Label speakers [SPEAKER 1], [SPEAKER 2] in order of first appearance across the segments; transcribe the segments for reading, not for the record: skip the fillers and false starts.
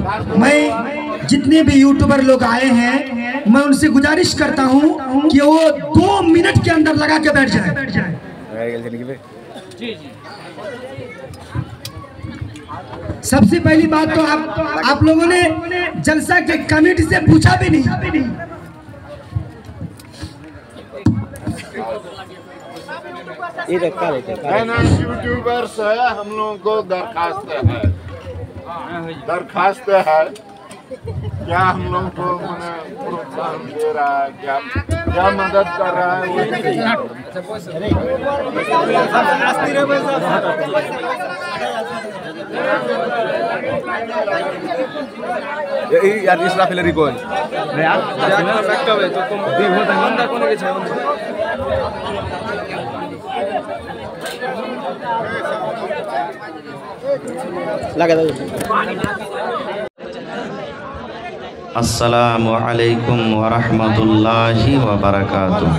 [SPEAKER 1] मैं जितने भी यूट्यूबर लोग आए हैं मैं उनसे गुजारिश करता हूं कि वो 2 मिनट के अंदर लगा के बैठ जाए। सबसे पहली बात तो आप लोगों ने जलसा के कमेटी से पूछा भी नहीं।
[SPEAKER 2] यूट्यूबर्स है, हम लोगों को दरखास्त है क्या हम लोग को प्रोत्साहन दे रहा है, क्या मदद कर रहा है
[SPEAKER 3] यार इसरा फिलरी कोण रे यार जाकला मेकअप है तो तुम दी होता मंदा कोने के छे लगा दो।
[SPEAKER 4] अस्सलामु अलैकुम व रहमतुल्लाहि व बाराकातुहू।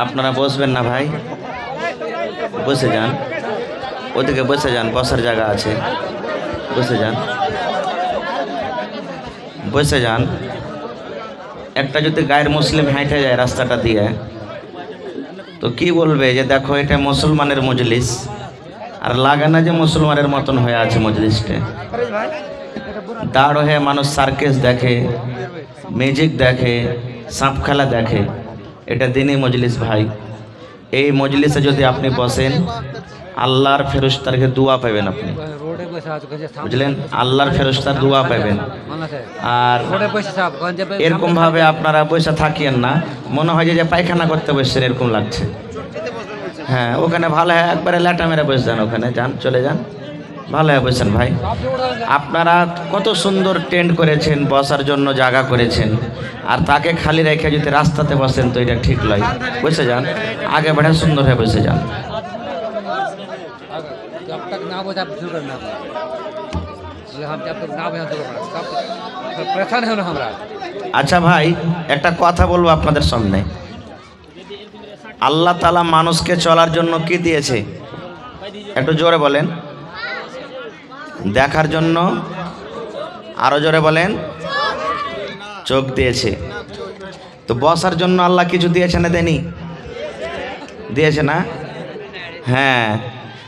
[SPEAKER 4] আপনারা বসবেন না ভাই, বসে যান, ওদিকে বসে যান, বসার জায়গা আছে, বসে যান, বসে যান। একটা যদি গায়ের মুসলিম হাঁটে যায় রাস্তাটা দিয়ে তো কি বলবে যে দেখো এটা মুসলমানের মজলিস, আর লাগে না যে মুসলমানের মতন হয়ে আছে মজলিসটা। দাঁড় হয়ে মানুষ সার্কেস দেখে, মিউজিক দেখে, সাপ খেলা দেখে, এটা দিনই মজলিস ভাই। এই মজলিসে যদি আপনি বসেন আল্লাহর ফেরেশতাকে দোয়া পাবেন আপনি, বুঝলেন? আল্লাহর ফেরেশতার দোয়া পাবেন। আর এরকম ভাবে আপনারা বসে থাকিয়েন না, মনে হয় যে পায়খানা করতে বসছেন এরকম লাগছে। হ্যাঁ, ওখানে ভালো হয় একবারে ল্যাটা মেরে বসে যান, ওখানে যান, চলে যান, ভালো হয় বসেন ভাই। আপনারা কত সুন্দর টেন্ট করেছেন, বসার জন্য জায়গা করেছেন, আর তাকে খালি রেখে যদি রাস্তাতে বসেন তো এটা ঠিক নয়। বসে যান, আগে বেড়ে সুন্দর হয়ে বসে যান। আচ্ছা ভাই, একটা কথা বলবো আপনাদের সামনে। আল্লাহ তাআলা মানুষকে চলার জন্য কি দিয়েছে একটু জোরে বলেন? দেখার জন্য আরো জোরে বলেন। চোখ দিয়েছে। তো বসার জন্য আল্লাহ কিছু দিয়েছে না দেনি? দিয়েছে না? হ্যাঁ,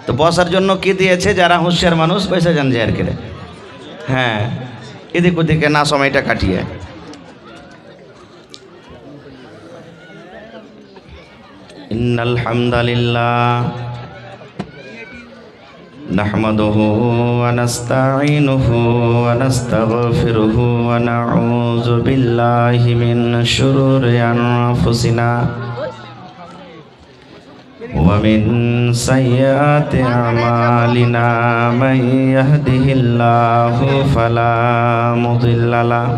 [SPEAKER 4] তো বসার জন্য কি দিয়েছে? যারা হুঁশিয়ার মানুষ বসে যান জের করে। হ্যাঁ, এদিক ওদিকে না সময়টা কাটিয়ে। ইন্নাল হামদালিল্লাহ নাহমাদুহু ওয়া নাস্তাঈনুহু ওয়া নাস্তাগফিরুহু ওয়া নাউযু বিল্লাহি মিন শুরুরি আনফুসিনা ওয়া মিন সাইয়্যাতি আমালিনা মান ইয়াহদিহিল্লাহু ফালা মুদিল্লা লাহু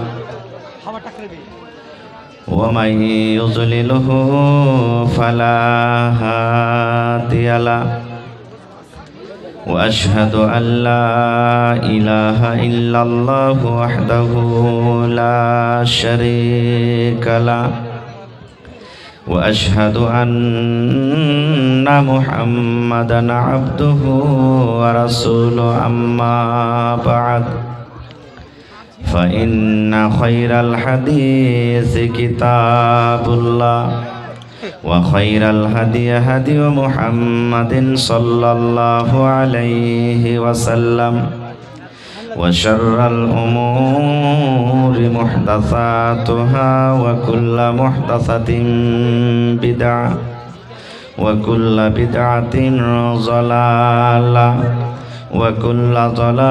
[SPEAKER 4] ওয়া মান ইউযলিলহু ফালা হাদিয়া লাহু ওয়া আশহাদু আল্লা ইলাহা ইল্লাল্লাহু ওয়াহদাহু লা শারীকা লাহু ওয়া আশহাদু আন্না মুহাম্মাদান আবদুহু ওয়া রাসূলুহু আম্মা বা'দ فإن خير الحديث كتاب الله وخير الهدي هدي محمد صلى الله عليه وسلم وشر الأمور محدثاتها وكل محدثة بدعة وكل بدعة ضلالة وكل ضلالة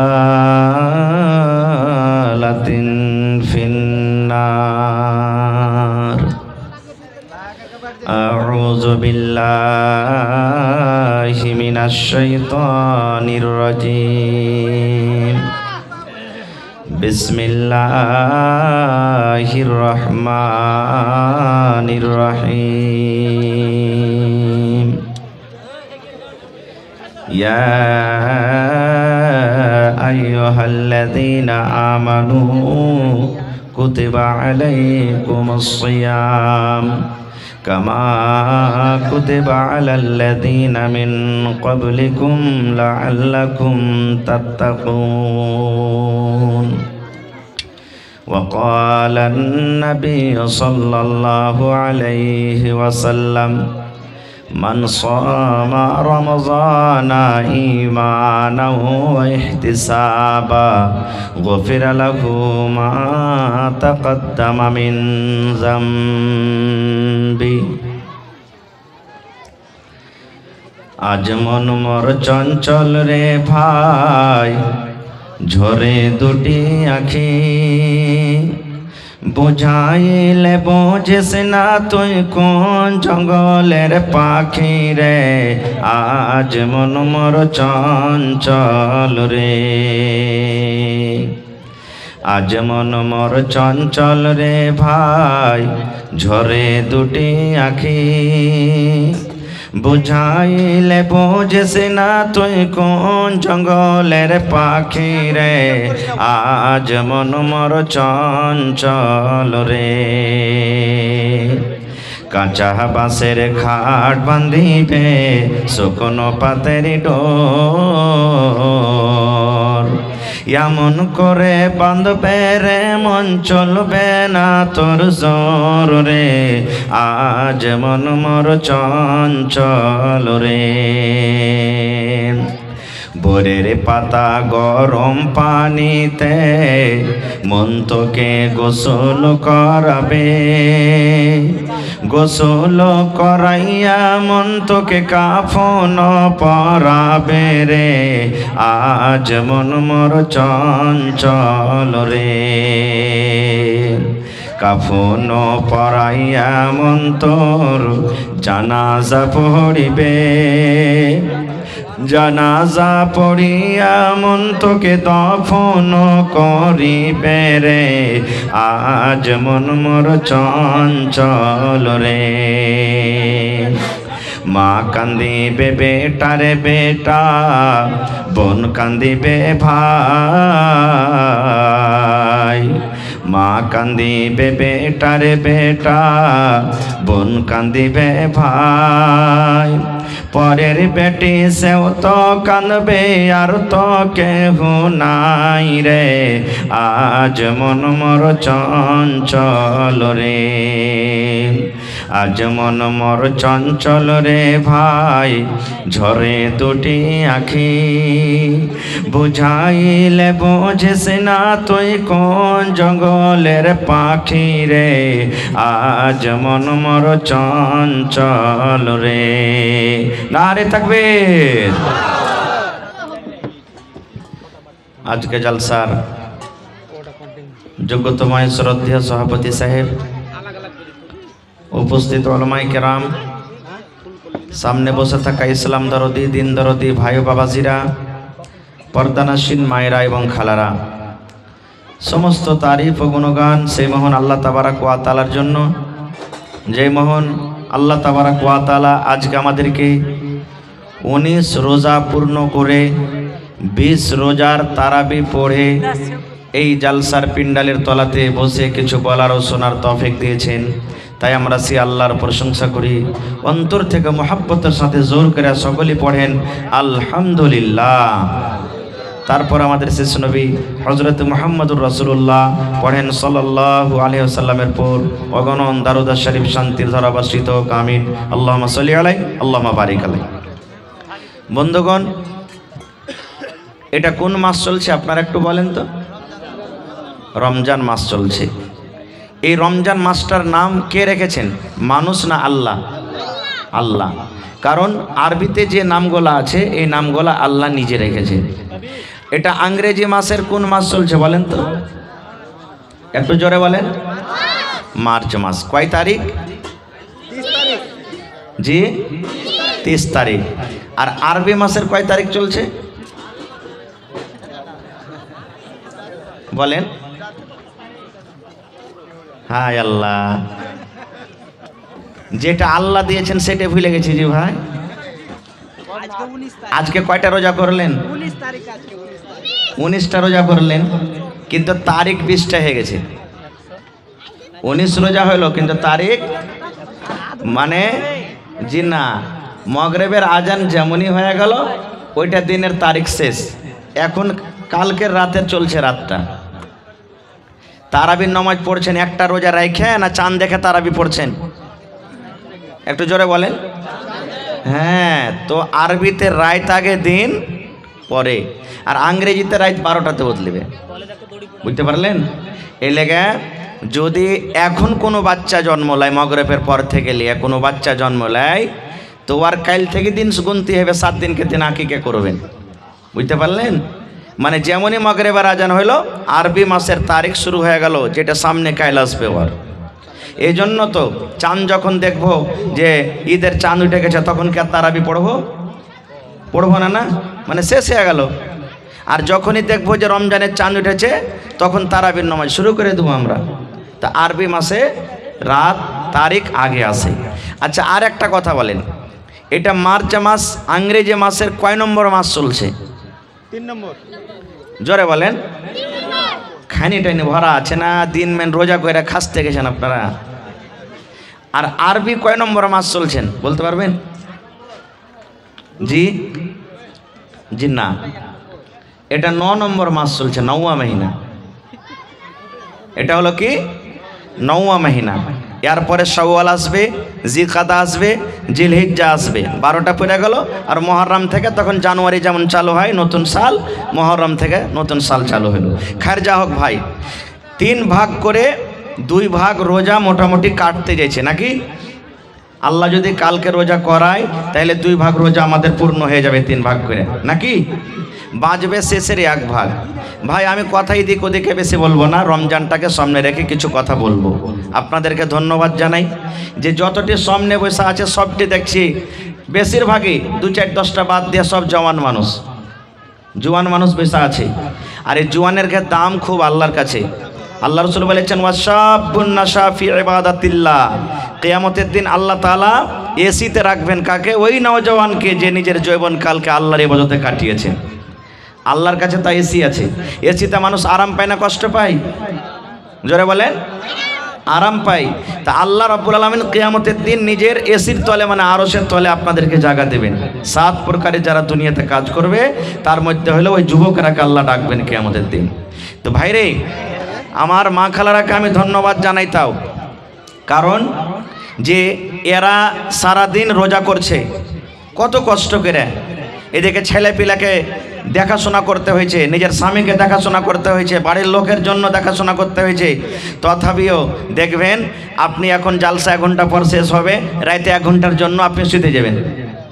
[SPEAKER 4] في النار أعوذ بالله من الشيطان الرجيم بسم الله الرحمن الرحيم يا أيها الذين آمنوا كتب عليكم الصيام كما كتب على الذين من قبلكم لعلكم تتقون وقال النبي صلى الله عليه وسلم من صام رمضان إيمانا واحتسابا غفر له ما تقدم من ذنبه আজ মন মোর চঞ্চল রে ভাই ঝরে দুটি আখি বুঝাইলে বোঝিস না তুই কোন জঙ্গলের পাখি রে আজ মন মোর চঞ্চল রে আজ মন মোর চঞ্চল রে ভাই ঝরে দুটি আখি বুঝাইলে বোঝিস না তুই কোন জঙ্গলের পাখি রে আজ মন মোর চঞ্চল রে কাঁচা বাঁশের খাট বাঁধিবে শুকনো পাতের ডোর এমন করে বাঁধবে রে মন চলবে না তোর জোর রে আজ মন মোর চঞ্চল রে ভোরের পাতা গরম পানিতে মন তোকে গোসল করাবে গোসল করাইয়া মন তোকে কাফন পরাবে রে আজ মন মোর চঞ্চল রে কাফন পরাইয়া মন তোর জানাজা পড়িবে জানাজা পড়িয়া মন তোকে দফন করিবে রে আজ মন মোর চঞ্চল রে মা কান্দিবে বেটারে বেটা বোন কান্দিবে ভাই মা কান্দিবে বেটারে বেটা বোন কান্দিবে ভাই পরের বেটি সেও তো কাঁদবে আর তো কেহ নাই রে আজ মন মোর চঞ্চল রে আজ মন মোর চঞ্চল রে ভাই ঝরে দুটি আখি বুঝাইলে বোঝিস না তুই কোন জঙ্গলের পাখি রে আজ মন মোর চঞ্চল রে নারে তাকবীর আজকে জলসার যোগ্যতম শ্রদ্ধেয় সভাপতি সাহেব উপস্থিত উলামায়ে কেরাম সামনে বসে থাকা ইসলাম দরদি দিন দরদি ভাই বাবাজিরা পর্দানাসীন মায়েরা এবং খালারা সমস্ত তারিফ ও গুণগান সেই মহান আল্লাহ তাবারাক ওয়া তাআলার জন্য যে মহান আল্লাহ তাবারাক ওয়া তাআলা আজকে আমাদেরকে 19 রোজা পূর্ণ করে 20 রোজার তারাবি পড়ে এই জালসার পিন্ডালের তলাতে বসে কিছু বলার ও শোনার তৌফিক দিয়েছেন তাই আমরা সেই আল্লাহর প্রশংসা করি অন্তর থেকে মহব্বতের সাথে জোর করে সকলেই পড়েন আলহামদুলিল্লাহ তারপর আমাদের শেষ নবী হযরত মুহাম্মদুর রাসূলুল্লাহ পড়েন সাল্লাল্লাহু আলাইহি ওয়াসাল্লামের পর অগণন দারুদ শরীফ শান্তির ধারা বর্ষিত কামিন আল্লাহুম্মা সাল্লি আলাইহি আল্লাহুম্মা বারিক আলাইহি বন্ধুগণ এটা কোন মাস চলছে আপনারা একটু বলেন তো রমজান মাস চলছে এই রমজান মাসটার নাম কে রেখেছেন মানুষ না আল্লাহ আল্লাহ কারণ আরবিতে যে নামগুলো আছে এই নামগুলো আল্লাহ নিজে রেখেছেন এটা ইংরেজি মাসের কোন মাস চলছে বলেন তো একটু জোরে বলেন মার্চ মাস কয় তারিখ 30 তারিখ জি 30 তারিখ আর আরবি মাসের কয় তারিখ চলছে বলেন হায় আল্লাহ যেটা আল্লাহ দিয়েছেন সেটা ভুলে গেছি জি ভাই আজকে কয়টা রোজা করলেন 19টা রোজা করলেন কিন্তু তারিখ 20টা হয়ে গেছে 19 রোজা হলো কিন্তু তারিখ মানে জি না, মগরিবের আজান যেমনই হয়ে গেল ওইটা দিনের তারিখ শেষ। এখন কালকের রাতে চলছে রাতটা। তারাবির নামাজ পড়ছেন একটা রোজা রেখে না চাঁদ দেখে তারাবি পড়ছেন? একটু জোরে বলেন। হ্যাঁ, তো আরবিতে রাত আগে দিন পরে, আর ইংরেজিতে রাত 12টাতে বদলিবে। বুঝতে পারলেন? এই লেগে যদি এখন কোনো বাচ্চা জন্ম নেয়, মগরিবের পর থেকে লিয়ে কোনো বাচ্চা জন্ম নেয়, তো আর কাল থেকে দিন গুনতে হবে, 7 দিনকে দিন আকিকা করবেন। বুঝতে পারলেন? মানে যেমনই মগরিবের আজান হইল আরবি মাসের তারিখ শুরু হয়ে গেল, যেটা সামনে কাল আসবে। ওর এই জন্য তো চাঁদ যখন দেখবো যে ঈদের চাঁদ উঠে গেছে, তখন কি আর তারাবি পড়বো না? না, মানে শেষ হয়ে গেল। আর যখনই দেখবো যে রমজানের চাঁদ উঠেছে, তখন তারাবির নামাজ শুরু করে দেবো আমরা। তা আরবি মাসে রাত তারিখ আগে আসে। আচ্ছা, আর একটা কথা বলেন, এটা মার্চ মাস ইংরেজি মাসের কয় নম্বর মাস চলছে?
[SPEAKER 3] 3 নম্বর।
[SPEAKER 4] জোরে বলেন। খানি টাইনি ভরা আছে না? দিন মেন রোজা করে খাসতে গেছেন আপনারা। আর আরবি কয় নম্বর মাস চলছেন বলতে পারবেন? জি জি না, এটা 9 নম্বর মাস চলছে, 9ওয়া মহিনা। এটা হলো কি 9ওয়া মহিনা। এরপরে শাওয়াল আসবে, জিলকাদা আসবে, জিলহিজ্জা আসবে। 12টা পড়ে গেল। আর মুহররম থেকে তখন জানুয়ারি যেমন চালু হয় নতুন সাল, মুহররম থেকে নতুন সাল চালু হলো। খায়ের যা হোক ভাই, 3 ভাগ করে 2 ভাগ রোজা মোটামুটি কাটতে যাচ্ছে নাকি? আল্লাহ যদি কালকে রোজা করায় তাহলে 2 ভাগ রোজা আমাদের পূর্ণ হয়ে যাবে 3 ভাগ করে নাকি? বাঁচবে শেষের 1 ভাগ। ভাই আমি কথা এদিক ওদিকে বেশি বলবো না, রমজানটাকে সামনে রেখে কিছু কথা বলবো। আপনাদেরকে ধন্যবাদ জানাই যে যতটি সামনে বসে আছে সবটি দেখছি বেশিরভাগই 2-4-10টা বাদ দিয়ে সব জওয়ান মানুষ বসে আছে। আর এই জওয়ানের দাম খুব আল্লাহর কাছে। আল্লাহ রাসূল বলেছেন ওয়াশাবুন নাশা ফি ইবাদাতিল্লাহ, কিয়ামতের দিন আল্লাহ তাআলা এসিতে রাখবেন কাকে? ওই নওজওয়ানকে যে নিজের যৌবনকালকে আল্লাহর ইবাদতে কাটিয়েছেন। আল্লাহর কাছে তা এসি আছে। এসিতে মানুষ আরাম পায় না কষ্ট পায়? জোরে বলেন। আরাম পায়। তা আল্লাহ রাব্বুল আলামিন কিয়ামতের দিন নিজের এসির তলে মানে আরশের তলে আপনাদেরকে জায়গা দেবেন। 7 প্রকারের যারা দুনিয়াতে কাজ করবে তার মধ্যে হলো ওই যুবকরাকে আল্লাহ ডাকবেন কিয়ামতের দিন। তো ভাইরে আমার মা খালারাকে আমি ধন্যবাদ জানাই তাও, কারণ যে এরা সারা দিন রোজা করছে কত কষ্ট করে। এদিকে ছেলে পিলাকে দেখাশোনা করতে হয়েছে, নিজের স্বামীকে দেখাশোনা করতে হয়েছে, বাড়ির লোকের জন্য দেখাশোনা করতে হয়েছে। তথাপিও দেখবেন আপনি এখন জালসা 1 ঘন্টা পর শেষ হবে, রাতে 1 ঘন্টার জন্য আপনি শুতে যাবেন।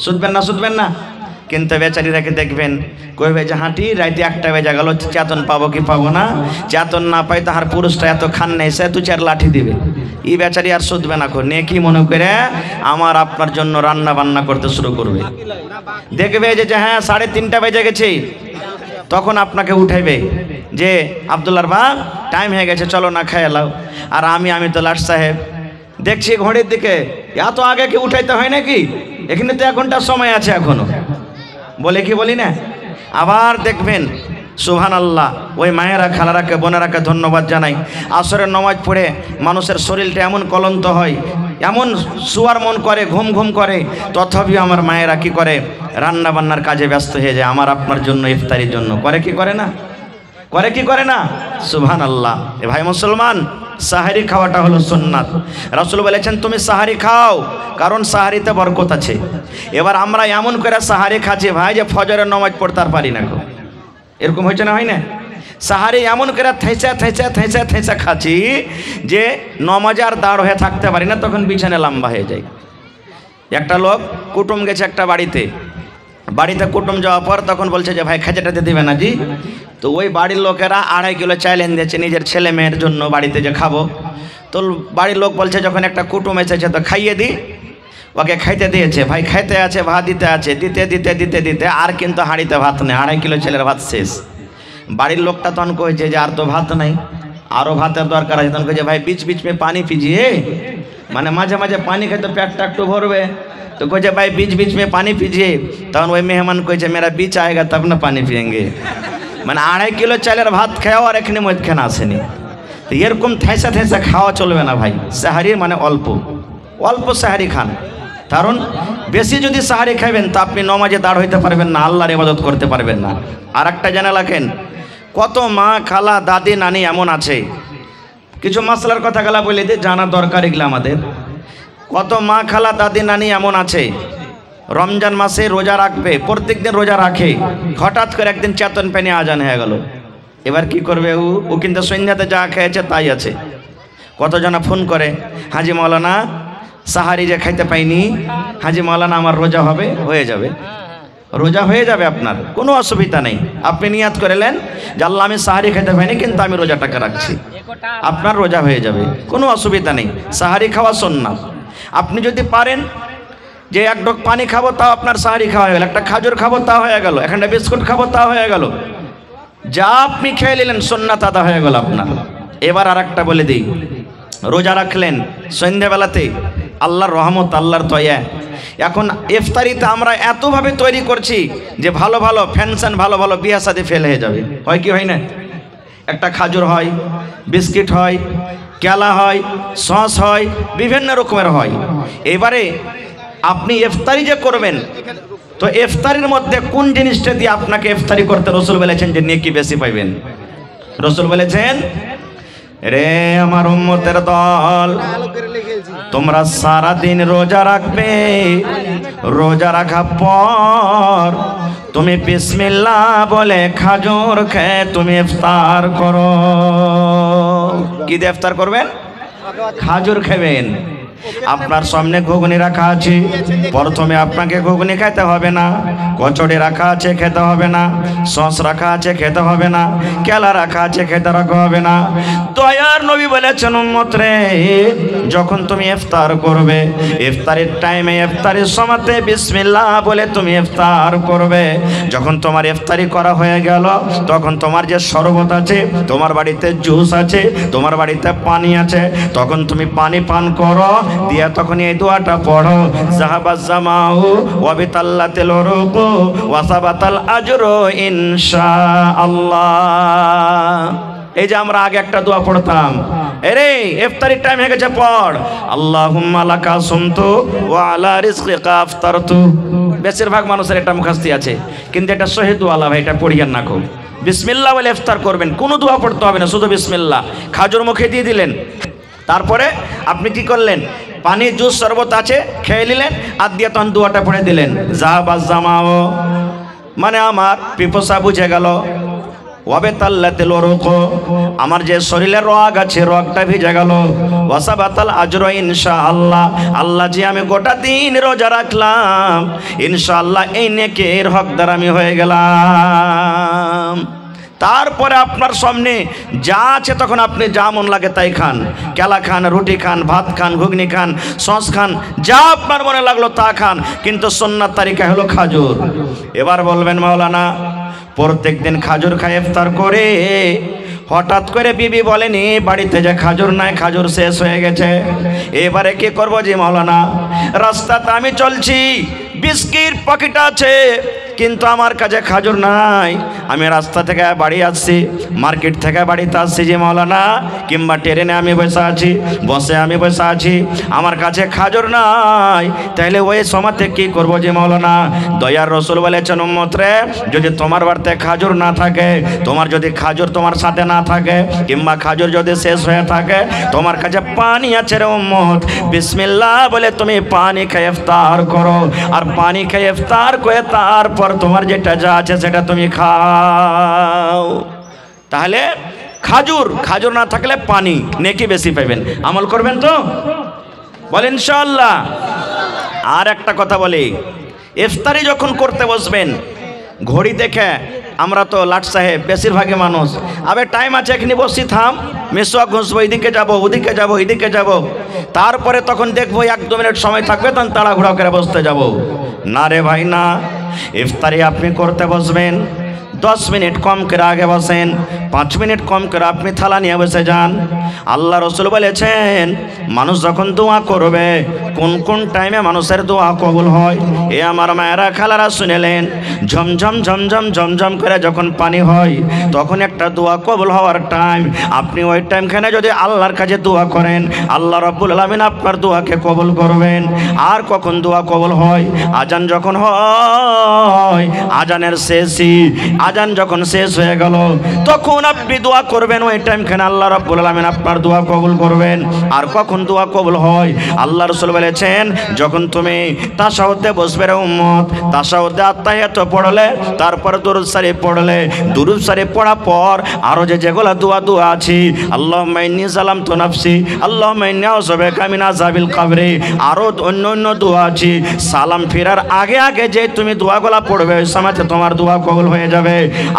[SPEAKER 4] শুধবেন না? কিন্তু বেচারিরাকে দেখবেন কইবে যে হাঁটি রাতে 1টা বেজে গেল, চেতন পাবো কি পাবো না। চেতন না পাই তাহার পুরুষটা এত খান নেই, সে 2-4 লাঠি দিবে। এই বেচারি আর শুধবে না, নে কি মনে করে আমার আপনার জন্য রান্না বান্না করতে শুরু করবে। দেখবে যে হ্যাঁ 3:30 বেজে গেছে, তখন আপনাকে উঠাইবে যে আব্দুল্লাহর বা টাইম হয়ে গেছে, চলো না খাই এলাও। আর আমি তো লাট সাহেব দেখছি ঘড়ির দিকে, এত আগে কি উঠাইতে হয় নাকি? এখানে তো 1 ঘন্টার সময় আছে এখনো, বলে কি বলি না? আবার দেখবেন সুবহানাল্লাহ, ওই মায়েরা খালারাকে বোনেরাকে ধন্যবাদ জানাই। আসরের নামাজ পড়ে মানুষের শরীরটা এমন ক্লান্ত হয়, এমন শুয়ার মন করে, ঘুম করে, তথাপিও আমার মায়েরা কি করে? রান্না বান্নার কাজে ব্যস্ত হয়ে যায় আমার আপনার জন্য, ইফতারির জন্য। করে কি করে না? সুবহানাল্লাহ। এ ভাই মুসলমান, সাহারি খাওয়াটা হলো সুন্নাত। রাসূল বলেছেন তুমি সাহারি খাও, কারণ সাহারিতে বরকত আছে। এবার আমরা এমন করে সাহারি খাচ্ছি ভাই যে ফজরের নামাজ পড়তে আর পারি না। এরকম হয়েছে না, হয় না? সাহারি এমন করে থেঁচা খাচ্ছি যে নমাজে আর দাঁড় হয়ে থাকতে পারি না, তখন বিছানে লম্বা হয়ে যায়। একটা লোক কুটুম গেছে একটা বাড়িতে কুটুম যাওয়ার পর তখন বলছে যে ভাই খেজাটাতে দেবে না জি। তো ওই বাড়ির লোকেরা 2.5 কিলো চাল এনে দিয়েছে নিজের ছেলে মেয়ের জন্য বাড়িতে যে খাবো। তো বাড়ির লোক বলছে যখন একটা কুটুম এসেছে তো খাইয়ে দিই। ওকে খাইতে দিয়েছে, ভাই খাইতে আছে, ভাত দিতে আছে, দিতে আর কিন্তু হাঁড়িতে ভাত নেই, 2.5 কিলো ছেলের ভাত শেষ। বাড়ির লোকটা তখন কইছে যে আর তো ভাত নাই, আরও ভাতের দরকার আছে। তখন কইছে ভাই बीच में पानी पीजिए, মানে মাঝে মাঝে পানি খেতে পেটটা একটু ভরবে। তো কইছে ভাই बीच में पानी पीजिए। তখন ওই মেহমান কইছে मेरा बीच आएगा तब ना पानी पिएंगे। মানে 2.5 কিলো চালের ভাত খাও আর এখানে মধ্যখানে আসেনি। তো এরকম থেঁচা খাওয়া চলবে না ভাই। সাহারি মানে অল্প সাহারি খান, কারণ বেশি যদি সাহারি খাবেন তা আপনি নমাজে দাঁড় হইতে পারবেন না, আল্লাহর ইবাদত করতে পারবেন না। আর একটা জানা রাখেন, কত মা খালা দাদি নানি এমন আছে, কিছু মাসলার কথা গেলা বলে দিয়ে জানা দরকার এগুলো আমাদের। কত মা খালা দাদি নানি এমন আছে রমজান মাসে রোজা রাখবে, প্রত্যেক দিন রোজা রাখে, হঠাৎ করে একদিন চেতন পেনে আজান হয়ে গেল, এবার কি করবে? ও কিন্তু সন্ধ্যাতে যা খেয়েছে তাই আছে। কতজনা ফোন করে, হাজি মৌলানা সাহারি যে খাইতে পাইনি, হাজি মৌলানা আমার রোজা হবে, হয়ে যাবে, রোজা হয়ে যাবে, আপনার কোনো অসুবিধা নেই। আপনি নিয়াত করেলেন যে আল্লাহ আমি সাহারি খাইতে পাইনি কিন্তু আমি রোজাটাকে রাখছি, আপনার রোজা হয়ে যাবে, কোনো অসুবিধা নেই। সাহারি খাওয়া সুন্নাত। আপনি যদি পারেন যে এক ঢোক পানি খাবো তাও আপনার সাহারি খাওয়া হয়ে গেল, একটা খাজুর খাবো তা হয়ে গেল, একটা বিস্কুট খাবো তা হয়ে গেল, যা আপনি খেয়ে নিলেন সুন্নাত আদা হয়ে গেল আপনার। এবার আর একটা বলে দিই, রোজা রাখলেন সন্ধ্যাবেলাতে, আল্লাহর রহমত আল্লাহর দয়া, এখন ইফতারিতে আমরা এতভাবে তৈরি করছি যে ভালো ভালো ফ্যানশন ভালো ভালো বিয়া সাথে ফেল হয়ে যাবে, হয় কি হয় না? একটা খাজুর হয়, বিস্কিট হয়, কেলা হয়, সস হয়, বিভিন্ন রকমের হয়। এবারে আপনি ইফতারি যে করবেন, তো ইফতারির মধ্যে কোন জিনিসটা দিয়ে আপনাকে ইফতারি করতে রসুল বলেছেন যে নেকি বেশি পাইবেন? রসুল বলেছেন, রে আমার উম্মতের দল, তোমরা সারা দিন রোজা রাখবে, রোজা রাখার পর তুমি বিসমিল্লাহ বলে খাজুর খেয়ে তুমি ইফতার করো। কি দিয়ে ইফতার করবেন? খাজুর খাবেন। আপনার সামনে ঘুগনি রাখা আছে, প্রথমে আপনাকে ঘুগনি খেতে হবে না, কচড়ি রাখা আছে খেতে হবে না, সস রাখা আছে খেতে হবে না, কেলা রাখা আছে খেতে রাখা হবে না। দয়ার নবী বলেছেন, উম্মত রে, যখন তুমি ইফতার করবে, ইফতারের টাইমে ইফতারের সময়তে বিসমিল্লাহ বলে তুমি ইফতার করবে। যখন তোমার ইফতারি করা হয়ে গেল, তখন তোমার যে শরবত আছে, তোমার বাড়িতে জুস আছে, তোমার বাড়িতে পানি আছে, তখন তুমি পানি পান করো, দিয়া তখন এই দোয়াটা পড়ো, যাহাবাজ জামাউ ওয়া বিতাল্লাতিল উরুকু ওয়া সাবাতাল আজরু ইনশাআল্লাহ। এই যে আমরা আগে একটা দোয়া পড়তাম, এরে ইফতারির টাইম হয়ে গেছে, পড় আল্লাহুম্মা লাকা সুমতু ওয়া আলা রিজকিকা আফতারতু। বেশিরভাগ মানুষের এটা মুখস্থি আছে, কিন্তু এটা সহিহ দোয়া ভাই, এটা পড়িয়েন না। খুব বিসমিল্লাহ বলে ইফতার করবেন, কোনো দোয়া পড়তে হবে না, শুধু বিসমিল্লাহ। খাজুর মুখে দিয়ে দিলেন, তারপরে আপনি কি করলেন? পানি জুস শরবত আছে খেয়ে নিলেন, আর দিয়ে তখন দোয়াটা পড়ে দিলেন, যাহাবাজ জামাও, মানে আমার পিপাসা বুঝে গেল, ওয়াবে তাল্লাতিল উরুকু, আমার যে শরীরের রগ আছে রগটা ভিজে গেল, ওয়াসাবাতাল আজরু ইনশাআল্লাহ, আল্লাহ যে আমি গোটা দিন রোজা রাখলাম, ইনশাআল্লাহ এই নেকির হকদার আমি হয়ে গেলাম। তারপরে আপনার সামনে যা আছে তখন আপনি যা মন লাগে তাই খান, কেলা খান, রুটি খান, ভাত খান, ঘুগনি খান, সস খান, যা আপনার মনে লাগলো তা খান, কিন্তু সুন্নাত তারিকা হলো খাজুর। এবার বলবেন, মাওলানা প্রত্যেক দিন খাজুর খাই ইফতার করে, হঠাৎ করে বিবি বলেনি বাড়িতে যে খাজুর নাই, খাজুর শেষ হয়ে গেছে, এবারে কি করবো? যে মাওলানা রাস্তাতে আমি চলছি, বিস্কিট পকেট আছে, কিন্তু আমার কাছে খাজুর নাই, আমি রাস্তা থেকে বাড়ি আসছি, মার্কেট থেকে বাড়িতে আসছি যে মাওলানা, কিংবা ট্রেনে আমি বসে আছি, বসে আমি বসে আছি, আমার কাছে খাজুর নাই, তাহলে ওই সময়তে কি করবো? যে মাওলানা দয়ার রসুল বলেছেন, উম্মত রে, যদি তোমার বাড়িতে খাজুর না থাকে, তোমার যদি খাজুর তোমার সাথে না থাকে, কিংবা খাজুর যদি শেষ হয়ে থাকে, তোমার কাছে পানি আছে রে উম্মত, বিসমিল্লাহ বলে তুমি পানি খেয়ে ইফতার করো, আর পানি খেয়ে ইফতার করে তারপর তোমার যেটা যা আছে সেটা তুমি খাও। তাহলে খাজুর না থাকলে পানি, নেকি বেশি পাবেন। আমল করবেন তো? বলেন ইনশাআল্লাহ। আর একটা কথা বলি, ইফতারি যখন করতে বসবেন, ঘড়ি দেখে, আমরা তো লাট সাহেব বেশিরভাগই মানুষ, আবে টাইম আছে এখানে বসি, থাম, মেসোয়া ঘুষবো, এদিকে যাবো, ওদিকে যাবো, এদিকে যাবো, তারপরে তখন দেখবো 1-2 মিনিট সময় থাকবে, তখন তাড়াহুড়া করে বসতে যাবো। না রে ভাই না, ইফতারি আপনি করতে বসবেন, 10 মিনিট কম করে আগে বসেন, 5 মিনিট কম করে আপনি থালা নিয়ে বসে যান। আল্লাহ রসুল বলেছেন মানুষ যখন দোয়া করবে কোন কোন টাইমে মানুষের দোয়া কবুল হয়। এ আমার মায়েরা খালারা শুনেলেন, ঝমঝম ঝমঝম ঝমঝম করে যখন পানি হয় তখন একটা দোয়া কবুল হওয়ার টাইম। আপনি ওই টাইমখানে যদি আল্লাহর কাছে দোয়া করেন আল্লাহ রাব্বুল আলামিন আপনার দোয়াকে কবুল করবেন। আর কখন দোয়া কবুল হয়? আজান যখন হয়, আজানের শেষই, আজান যখন শেষ হয়ে গেল তখন আপনি দোয়া করবেন। ওই টাইমখানে আল্লাহ রাব্বুল আলামিন আপনার দোয়া কবুল করবেন। আর কখন দোয়া কবুল হয়? আল্লাহ রাসূল বলেছেন যখন তুমি তাশাহুদে বসবে রে উম্মত, তাশাহুদে আত্তাহিয়াত পড়লে, তারপর দুরূদ শরীফ পড়লে, দুরূদ শরীফ পড়ার পর আরো যেগুলো দোয়া আছে, আল্লাহুম্মা ইন্নী যালামতু নাফসি, আল্লাহুম্মা ইন্নী আউযু বিকা মিন আযাবিল কবরি, আরো অন্য দোয়া আছে। সালাম ফেরার আগে আগে যে তুমি দোয়াগুলো পড়বে ওই সময়তে তোমার দোয়া কবুল হয়ে যাবে।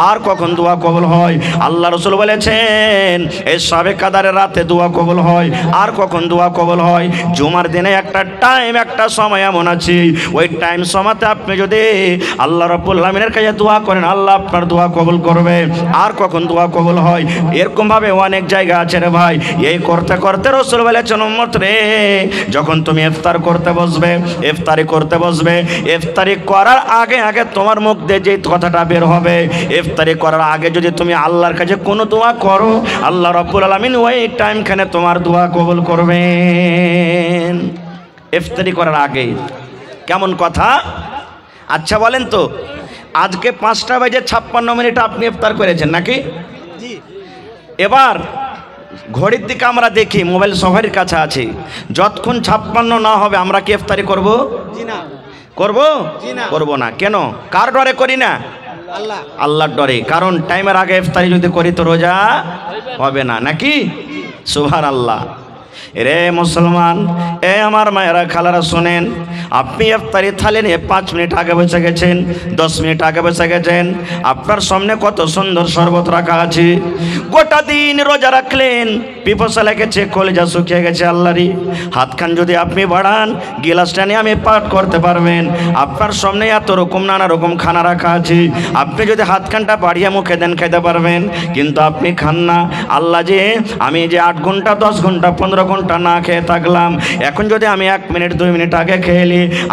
[SPEAKER 4] আর কখন দোয়া কবুল হয়? আল্লাহ রাসূল বলেছেন এই শবে কদরের রাতে দোয়া কবুল হয়। আর কখন দোয়া কবুল হয়? জুমার দিনে একটা টাইম, একটা সময় এমন আছে ওই টাইম সময়তে আপনি যদি আল্লাহ রাব্বুল আলামিনের কাছে দোয়া করেন আল্লাহ আপনার দোয়া কবুল করবে। আর কখন দোয়া কবুল হয়? এরকম ভাবে অনেক জায়গা আছে রে ভাই। এই করতে করতে রাসূল বলেছেন উম্মত রে, যখন তুমি ইফতার করতে বসবে, ইফতারি করতে বসবে, ইফতারি করার আগে আগে তোমার মুখ দিয়ে যে কথাটা বের হবে, ইফতারি করার আগে যদি তুমি আল্লাহর কাছে কোনো দোয়া করো আল্লাহ রাব্বুল আলামিন ওই টাইমখানে তোমার দোয়া কবুল করবেন। ইফতারি করার আগে কেমন কথা? আচ্ছা বলেন তো, আজকে 5:56 আপনি ইফতার করেছেন নাকি? এবার ঘড়ির দিকে আমরা দেখি, মোবাইল সবার কাছে আছে, যতক্ষণ 56 না হবে আমরা কি ইফতারি করব? করব? করব না। কেন? কার ডরে করি না? আল্লাহর ডরে। কারণ টাইমের আগে ইফতারি যদি করি তো রোজা হবে না, নাকি? সুবহানাল্লাহ। রে মুসলমান, এ আমার মায়েরা খালারা শোনেন, আপনি ইফতারি থালি নিয়ে 5 মিনিট আগে বসে গেছেন, 10 মিনিট আগে বসে গেছেন, আপনার সামনে কত সুন্দর শরবত রাখা আছে, গোটা দিন রোজা রাখলেন, পিপাসা লেগেছে, কলিজা শুকিয়ে গেছে, আল্লাহরি হাতখান যদি আপনি বাড়ান গিলাসটা নিয়ে আমি পাঠ করতে পারবেন। আপনার সামনে এত রকম নানা রকম খানা রাখা আছে, আপনি যদি হাতখানটা বাড়িয়ে মুখে দেন খেতে পারবেন, কিন্তু আপনি খান না। আল্লাহ যে আমি যে 8 ঘন্টা 10 ঘন্টা 15 ঘন্টা না খেয়ে থাকলাম, এখন যদি আমি 1 মিনিট 2 মিনিট আগে খেয়ে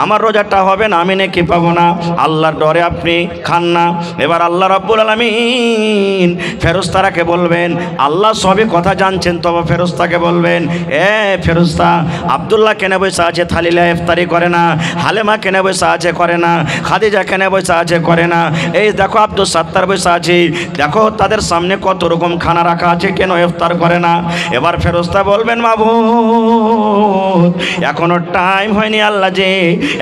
[SPEAKER 4] আমার রোজাটা হবে না, আমি নাকি পাবো না। আল্লাহর ডরে আপনি খান না। এবার আল্লাহ রাব্বুল আলামিন ফেরেশতাকে বলবেন, আল্লাহ সবই কথা জানছেন, তবে ফেরেশতাকে বলবেন, এ ফেরেশতা, আব্দুল্লাহ কেন বসে আছে থালিলা ইফতারি করে না, হালেমা কেন বসে আছে করে না, খাদিজা কেন বসে আছে করে না, এই দেখো আব্দুল সাত্তার বসে আছে, দেখো তাদের সামনে কত রকম খানা রাখা আছে, কেন ইফতার করে না? এবার ফেরেশতা বলবেন, মাবুদ এখনো টাইম হয়নি, আল্লাহ যে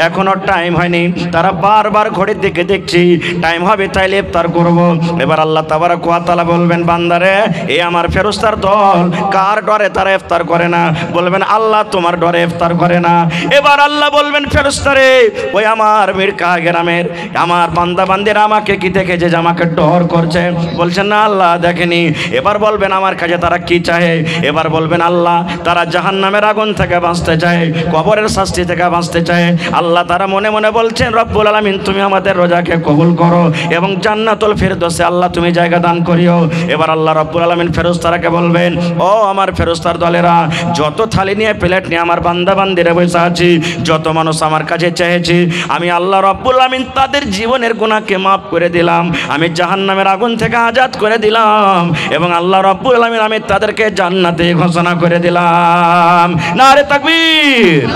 [SPEAKER 4] এখনো টাইম হয়নি, তারা বারবার ঘড়ির দিকে দেখছি, টাইম হবে তাইলে ইফতার করব। এবার আল্লাহ তাবারক ওয়া তাআলা বলবেন, বান্দারে এই আমার ফেরেশতার দল কার ডরে তারা ইফতার করে না? বলবেন, আল্লাহ তোমার ডরে ইফতার করে না। এবার আল্লাহ বলবেন, ফেরেশতারে ওই আমার মিরকা গ্রামের আমার বান্দা বান্দিরা আমাকে কি দেখেছে যে আমাকে ডর করছে? বলছেন না আল্লাহ দেখেনি। এবার বলবেন আমার কাছে তারা কি চায়? এবার বলবেন আল্লাহ তারা জাহান্নামের আগুন থেকে বাঁচতে চায়, কবরের শাস্তি থেকে বাঁচতে চায়। আল্লাহ তারা মনে মনে বলছেন, রব্বুল আলামিন তুমি আমাদের রোজাকে কবুল করো এবং জান্নাতুল ফিরদৌসে আল্লাহ তুমি জায়গা দান করিও। এবার আল্লাহ রব্বুল আলামিন ফেরেশতাকে বলবেন, ও আমার ফেরেশতার দলেরা, যত থালি নিয়ে প্লেট নিয়ে আমার বান্দা বান্দিরা বসে আছি, যত মানুষ আমার কাছে চেয়েছি, আমি আল্লাহ রব্বুল আলামিন তাদের জীবনের গুনাহকে মাফ করে দিলাম, আমি জাহান্নামের আগুন থেকে আজাদ করে দিলাম এবং আল্লাহ রব্বুল আলামিন আমি তাদেরকে জান্নাতে ঘোষণা করে দিলাম। নারে তাকবীর।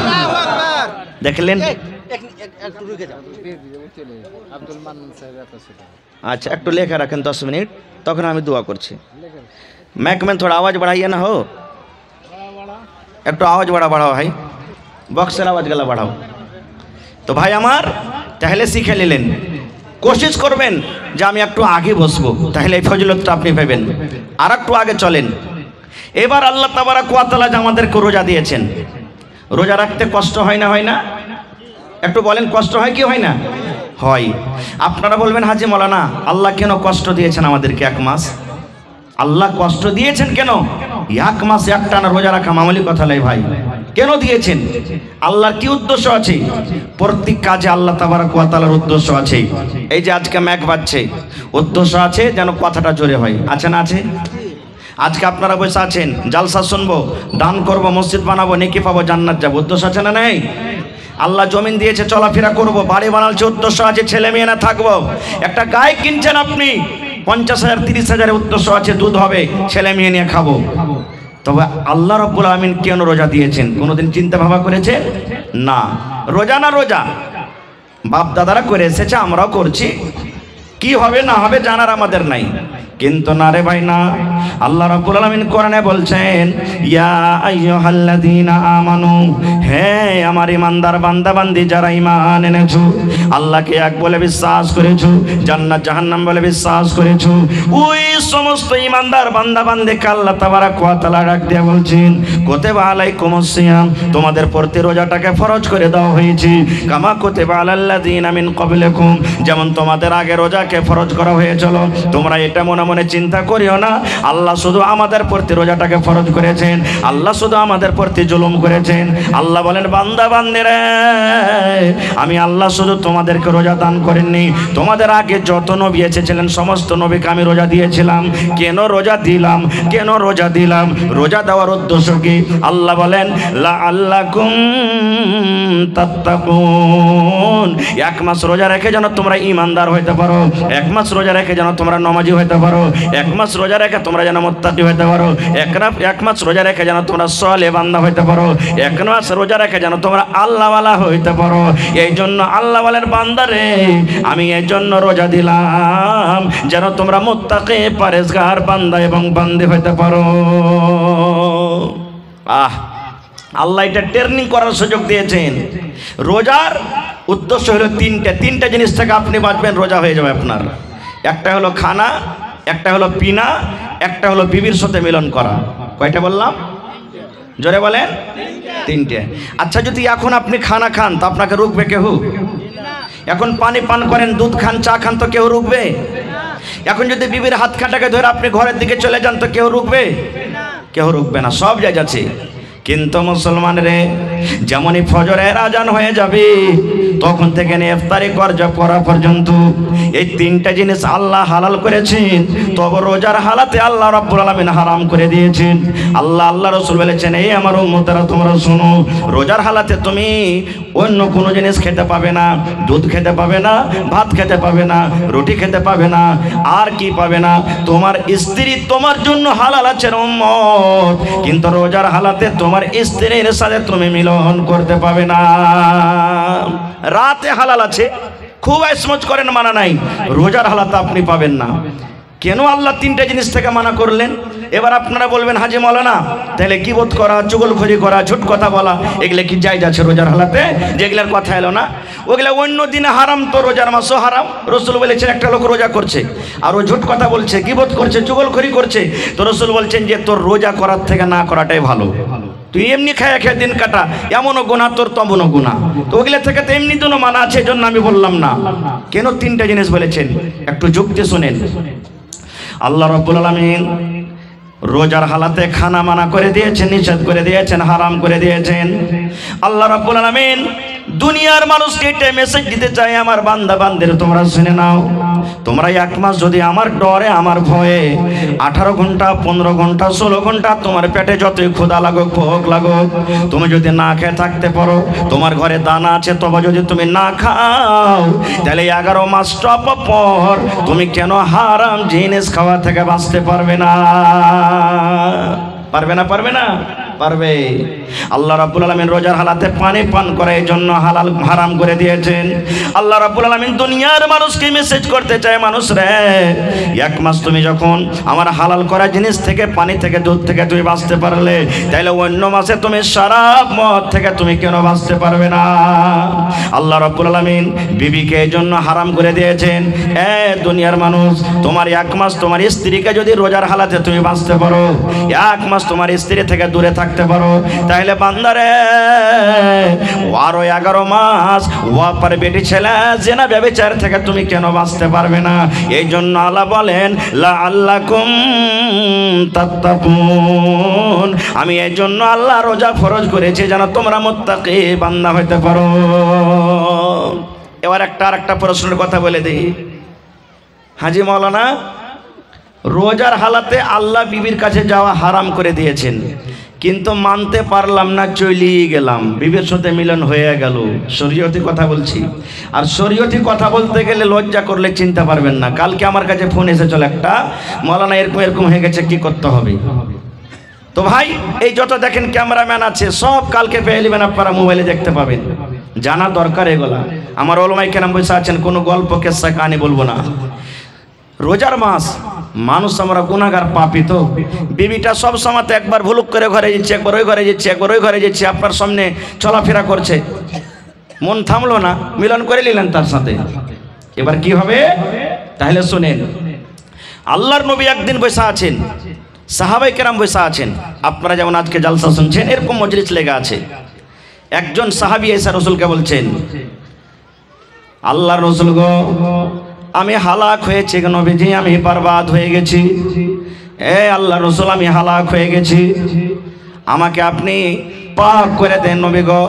[SPEAKER 4] দেখলেন? अच्छा एक लेखा रखें 10 मिनट, तक हमें दुआ कर मैक में थोड़ा आवाज़ बढ़ाइए ना, हो एक तो आवाज़ बड़ा बढ़ाओ भाई, बक्सर आवाज़ गला बढ़ाओ। तो भाई आमार ताहले शिखे निलेन, कोशिश करबेन जे आमी एकटु आगे बसबो, ताहले फजिलतटा आपनि पाবেন। আর একটু আগে চলেন। এবার আল্লাহ তাবারাক ওয়া তাআলা যে আমাদেরকে রোজা দিয়েছেন, রোজা রাখতে কষ্ট হয় না? হয় না? একটু বলেন, কষ্ট হয় কি হয় না? হয়। আপনারা বলবেন, হাজি মৌলানা আল্লাহ কেন কষ্ট দিয়েছেন আমাদেরকে 1 মাস? আল্লাহ কষ্ট দিয়েছেন কেন? 1 মাস একটানা রোজা রাখা মামুলি কথা নয় ভাই। কেন দিয়েছেন? আল্লাহর কি উদ্দেশ্য আছে? প্রত্যেক কাজে আল্লাহ তাবারক ওয়া তাআলার উদ্দেশ্য আছে। এই যে আজকে ম্যাক বাজছে, উদ্দেশ্য আছে যেন কথাটা জোরে হয়। আছে না? আছে। আজকে আপনারা বসে আছেন, জালসা শুনবো, দান করব, মসজিদ বানাবো, নেকি পাবো, জান্নাত যাবো, উদ্দেশ্য আছে না? নেই? আল্লাহ জমিন দিয়েছে, চলাফেরা করব, বাড়ি বানালছে, উদ্দেশ্য আছে, ছেলে মেয়ে না থাকবো। একটা গায়ে কিনছেন আপনি 50,000 30,000 উদ্দেশ্য আছে, দুধ হবে, ছেলে মেয়ে নিয়ে খাবো। তবে আল্লাহ রাব্বুল আলামিন কেন রোজা দিয়েছেন কোনোদিন চিন্তা ভাবনা করেছে? না। রোজা না রোজা বাপ দাদারা করে এসেছে, আমরাও করছি, কি হবে না হবে জানার আমাদের নাই। কিন্তু না রে ভাই না, আল্লাহ রাব্বুল আলামিন কোরআনে বলছেন, ইয়া আইয়ুহাল্লাযীনা আমানু, হে আমার ইমানদার বান্দা বান্দি যারা ঈমান এনেছো, আল্লাহকে এক বলে বিশ্বাস করেছো, জান্নাত জাহান্নাম বলে বিশ্বাস করেছো, ওই সমস্ত ইমানদার বান্দা বান্দিকে আল্লাহ তাবারক ওয়া তাআলা ডাক দিয়ে বলছেন, কুতিবা আলাইকুমুস সিয়াম, তোমাদের প্রতি রোজাটাকে ফরজ করে দেওয়া হয়েছে, কামা কুতিবা আলাল্লাযীনা মিন ক্বাবলিকুম, যেমন তোমাদের আগে রোজাকে ফরজ করা হয়েছিল। তোমরা এটা মনে মনে চিন্তা করিও না আল্লাহ শুধু আমাদের প্রতি রোজাটাকে ফরজ করেছেন, আল্লাহ শুধু আমাদের প্রতি জুলুম করেছেন। আল্লাহ বলেন, বান্দা বান্দিরা, আমি আল্লাহ শুধু তোমাদেরকে রোজা দান করেননি, তোমাদের আগে যত নবী এসেছিলেন সমস্ত নবীকে আমি রোজা দিয়েছিলাম। কেন রোজা দিলাম? কেন রোজা দিলাম? রোজা দেওয়ার উদ্দেশ্য কি? আল্লাহ বলেন, লাআল্লাকুম তাত্তাকুন, এক মাস রোজা রেখে যেন তোমরা ঈমানদার হইতে পারো, এক মাস রোজা রেখে যেন তোমরা নামাজি হইতে পারো, এক মাস রোজা রেখে তোমরা যেন মুত্তাকি হইতে পারো, এক মাস রোজা রেখে যেন তোমরা সালেহ বান্দা হইতে পারো, এক মাস রোজা রেখে যেন তোমরা আল্লাহওয়ালা হইতে পারো। এই জন্য আল্লাহ বলেন, বান্দারে আমি এই জন্য রোজা দিলাম যেন তোমরা মুত্তাকি পরেজগার বান্দা এবং বান্দি হইতে পারো। আল্লাহ এটা ট্রেনিং করার সুযোগ দিয়েছেন। রোজার উদ্দেশ্য হলো তিনটা জিনিস থেকে আপনি বাঁচবেন, রোজা হয়ে যাবে আপনার। একটা হলো খানা, একটা হলো পিনা, একটা হলো বিবির সাথে মিলন করা। কয়টা বললাম? জোরে বলেন। তিনটে। আচ্ছা, যদি এখন আপনি খানা খান তো আপনাকে রুকবে কেউ? এখন পানি পান করেন, দুধ খান, চা খান তো কেউ রুকবে? এখন যদি বিবির হাত কাটাকে ধরে আপনি ঘরের দিকে চলে যান তো কেউ রুকবে? কেউ রুকবে না, সব জায়গা আছে। কিন্তু মুসলমানরে যেমনই ফজরের আজান হয়ে যাবে তখন থেকে নিয়ে ইফতারি করা পর্যন্ত এই তিনটা জিনিস আল্লাহ হালাল করেছেন, তবে রোজার হালাতে আল্লাহ রাব্বুল আলামিন হারাম করে দিয়েছেন। আল্লাহ রাসূল বলেছেন, এই আমার উম্মতেরা তোমরা শোনো, রোজার হালাতে তুমি অন্য কোনো জিনিস খেতে পাবে না, দুধ খেতে পাবে না, ভাত খেতে পাবে না, রুটি খেতে পাবে না, আর কি পাবে না? তোমার স্ত্রী তোমার জন্য হালাল আছে উম্মত, কিন্তু রোজার হালাতে তোমার স্ত্রীর সাথে তুমি মিলন করতে পাবে না। রাতে হালাল আছে, খুব আইসমজ করেন, মানা নাই। রোজার হালাতে আপনি পাবেন না। কেন আল্লাহ তিনটা জিনিস থেকে মানা করলেন? এবার আপনারা বলবেন, হাজি মাওলানা তাহলে গীবত করা, চুগলখড়ি করা, ঝুট কথা বলা এগুলা কি জায়েজ আছে রোজার হালাতে? যেগুলার কথা এলো না ওগুলা অন্য দিনে হারাম, তো রোজার মাসও হারাম। রাসূল বলেছেন, একটা লোক রোজা করছে আর ও ঝুট কথা বলছে, গীবত করছে, চুগলখড়ি করছে, তো রাসূল বলছেন যে তোর রোজা করার থেকে না করাটাই ভালো। তুই এমনি খায় খেয়ে দিন কাটা, এমনও গুনাহ তোর তেমনও গুনাহ, তো ওগুলা থেকে তো এমনি তো মানা আছে, এই জন্য আমি বললাম না। কেন তিনটা জিনিস বলেছেন একটু যুক্তি শুনেন। আল্লাহ রাব্বুল আলামিন রোজার হালাতে খানা মানা করে দিয়েছেন, নিষেধ করে দিয়েছেন, হারাম করে দিয়েছেন। আল্লাহ রাব্বুল আলামিন দুনিয়ার মানুষকে এটা মেসেজ দিতে চাই, আমার বান্দা বান্দির তোমরা শুনে নাও, তোমরা এক মাস যদি আমার ডরে, আমার ভয়ে 18 ঘন্টা 15 ঘন্টা 16 ঘন্টা তোমার পেটে যতই ক্ষুধা লাগুক, ভোক লাগুক, তুমি যদি না খেয়ে থাকতে পারো, তোমার ঘরে দানা আছে তবে যদি তুমি না খাও, তাহলে 11 মাস টপ পর তুমি কেন হারাম জিনিস খাওয়া থেকে বাঁচতে পারবে না? পারবে না? পারবে না? পারবে। আল্লাহ রাব্বুল আলামিন রোজার হালাতে পানি পান করার জন্য হালাল হারাম করে দিয়েছেন। আল্লাহ রাব্বুল আলামিন দুনিয়ার মানুষকে মেসেজ করতে চায়, মানুষ রে, এক মাস তুমি যখন আমার হালাল করা জিনিস থেকে, পানি থেকে, দুধ থেকে তুমি বাঁচতে পারলে, তাইলে অন্য মাসে তুমি শরাব মদ থেকে তুমি কেন বাঁচতে পারবে না? আল্লাহ রাব্বুল আলামিন বিবিকে এই জন্য হারাম করে দিয়েছেন। দুনিয়ার মানুষ, তোমার এক মাস তোমার স্ত্রীকে যদি রোজার হালাতে তুমি বাঁচতে পারো, এক মাস তোমার স্ত্রী থেকে দূরে থাকতে পারো, তাহলে বান্দারে আরো 11 মাস ওয়াপার বেটি ছেলে জেনা ব্যভিচার থেকে তুমি কেন বাঁচতে পারবে না? এই জন্য আল্লাহ বলেন লাআল্লাকুম তাত্তাকুন, আমি এই জন্য আল্লাহ রোজা ফরজ করেছি যেন তোমরা মুত্তাকি বান্দা হইতে পারো। এবার আরেকটা প্রশ্নের কথা বলে দিই। হাজি মাওলানা, রোজার হালাতে আল্লাহ বিবির কাছে যাওয়া হারাম করে দিয়েছেন, কিন্তু মানতে পারলাম না, চলেই গেলাম, বিবির সাথে মিলন হয়ে গেল। শরীয়তি কথা বলছি, আর শরীয়তি কথা বলতে গেলে লজ্জা করলে চিনতে পারবেন না। কালকে আমার কাছে ফোন এসেছিল একটা, মাওলানা এরকম হয়ে গেছে, কি করতে হবে? তো ভাই, এই যত দেখেন ক্যামেরাম্যান আছে সব কালকে পেয়ে নেবেন, আপনারা মোবাইলে দেখতে পাবেন। জানা দরকার এগুলা। আমার ওলামায়ে কেরাম বসে আছেন, কোনো গল্প কেসা কাহিনী বলবো না। রোজার মাস, মানুষ আমরা গুনাহগার পাপী, তো বিবিটা সব সময় একবার ভুলুক করে ঘরে যাচ্ছে, একবার ওই ঘরে যাচ্ছে, একবার ওই ঘরে যাচ্ছে, আপনার সামনে চলাফেরা করছে, মন থামলো না, মিলন করে নিলেন তার সাথে, এবার কি হবে? তাহলে শুনেন, আল্লাহর নবী একদিন বসে আছেন, সাহাবায়ে কেরাম বসে আছেন, আপনারা যেমন আজকে জালসা শুনছেন এরকম মজলিস লেগে আছে। একজন সাহাবী এসে রাসূলকে বলছেন, আল্লাহর রাসূল গো, আমি হালাক হয়েছি গো নবীজি, আমি বরবাদ হয়ে গেছি। এ আল্লাহর রাসূল, আমি হালাক হয়ে গেছি, আমাকে আপনি পাক করে দেন নবী গো,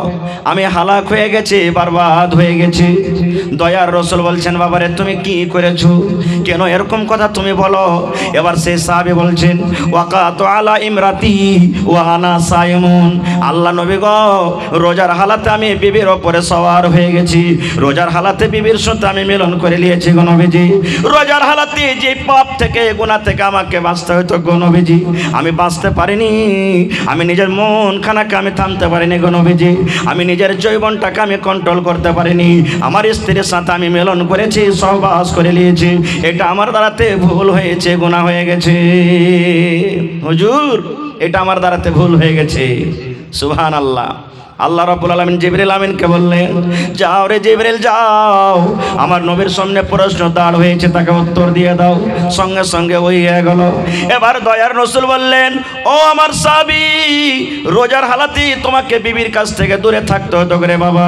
[SPEAKER 4] আমি হালাক হয়ে গেছি, বরবাদ হয়ে গেছি। দয়ার রাসূল বলছেন, বাবারে তুমি কি করেছো, কেন এরকম কথা তুমি বলো? এবার সেই সাহাবী বলছেন, ওয়াকাতু আলা ইমরাতি ওয়া আনা সাইমুন, আল্লাহ নবী গো, রোজার হালাতে আমি বিবির ওপরে সওয়ার হয়ে গেছি, রোজার হালাতে বিবির সাথে আমি মিলন করে নিয়েছি গো নবীজি। রোজার হালাতে যে পাপ থেকে, গুনাহ থেকে আমাকে বাঁচতে হতো গো নবীজি, আমি বাঁচতে পারিনি, আমি নিজের মন খানাকে আমি থামতে পারিনি গো নবীজি, আমি নিজের জৈবনটাকে আমি কন্ট্রোল করতে পারিনি, আমার স্ত্রীর সাথে আমি মিলন করেছি, সহবাস করে নিয়েছি, এটা আমার দ্বারাতে ভুল হয়েছে, গুনাহ হয়ে গেছে হুজুর, এটা আমার দ্বারাতে ভুল হয়ে গেছে। সুবহানাল্লাহ। আল্লাহ রাব্বুল আলামিন জিবরিল আমিনকে বললেন, যাও রে জিবরিল যাও, আমার নবীর সামনে প্রশ্ন দাঁড় হয়েছে, তাকে উত্তর দিয়ে দাও। সঙ্গে সঙ্গে ওই হয়ে গেল। এবার দয়ার রাসূল বললেন, ও আমার সাহাবী, রোজার হালাতে তোমাকে বিবির কাছ থেকে দূরে থাকতে হতো রে বাবা,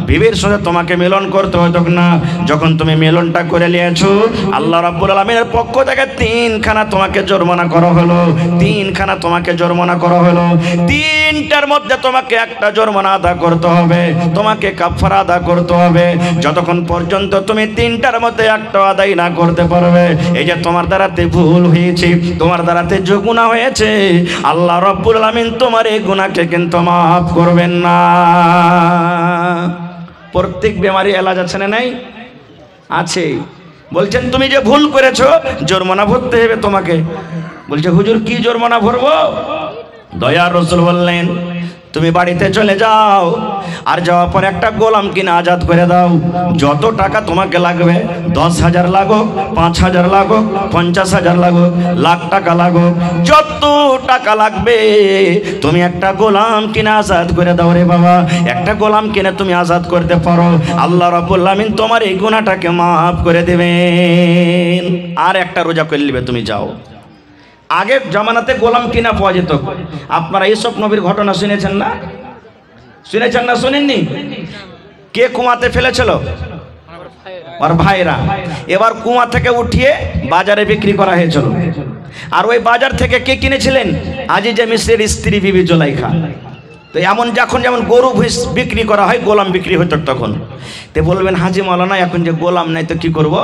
[SPEAKER 4] বিবির সাথে তোমাকে মিলন করতে হতো না। যখন তুমি মিলনটা করে নিয়েছো, আল্লাহ রাব্বুল আলামিনের পক্ষ থেকে 3খানা তোমাকে জরিমানা করা হলো, 3খানা তোমাকে জরিমানা করা হলো, 3টার মধ্যে তোমাকে একটা জরিমানা আদা করতে হবে, তোমাকে কাফারা আদা করতে হবে। যতক্ষণ পর্যন্ত তুমি 3টার মধ্যে একটা আদায় না করতে পারবে, এই যে তোমার দ্বারাতে ভুল হয়েছে, তোমার দ্বারাতে যে গুনাহ হয়েছে, আল্লাহ রাব্বুল আলামিন তোমার এই গুনাহকে কিন্তু মাফ করবেন না। প্রত্যেক বেমারি এলাজ আছে না নাই? আছে। বলছেন তুমি যে ভুল করেছো, জরিমানা ভরতে হবে তোমাকে। বলছে হুজুর কি জরিমানা ভরবো? দয়ার রাসূল বললেন, তুমি বাড়িতে চলে যাও, আর যাওয়ার পর একটা গোলাম কিনে আজাদ করে দাও। যত টাকা তোমাকে লাগবে, 10,000 লাগুক, 5,000 লাগুক, 50,000 লাগুক, লাখ টাকা লাগুক, যত টাকা লাগবে তুমি একটা গোলাম কিনে আজাদ করে দাও রে বাবা। একটা গোলাম কিনে তুমি আজাদ করতে পারো, আল্লাহ রাব্বুল আলামিন তোমার এই গুনাহটাকে মাফ করে দেবেন। আর একটা রোজা করে নিবে, তুমি যাও। আগের জামানাতে গোলাম কিনা পাওয়া যেত। আপনারা এইসব নবীর ঘটনা শুনেছেন না? শুনেছেন না শুনেননি? কে কুয়াতে ফেলেছিল? আর ভাইরা। এবার কুয়া থেকে উঠিয়ে বাজারে বিক্রি করা হয়েছিল, আর ওই বাজার থেকে কে কিনেছিলেন? আজিজে মিসরের স্ত্রী বিবি জুলাইখা। তো এমন যখন যেমন গরু ভুষ বিক্রি করা হয়, গোলাম বিক্রি হতো তখন। তো বলবেন হাজি মাওলানা, এখন যে গোলাম নাই তো কি করব?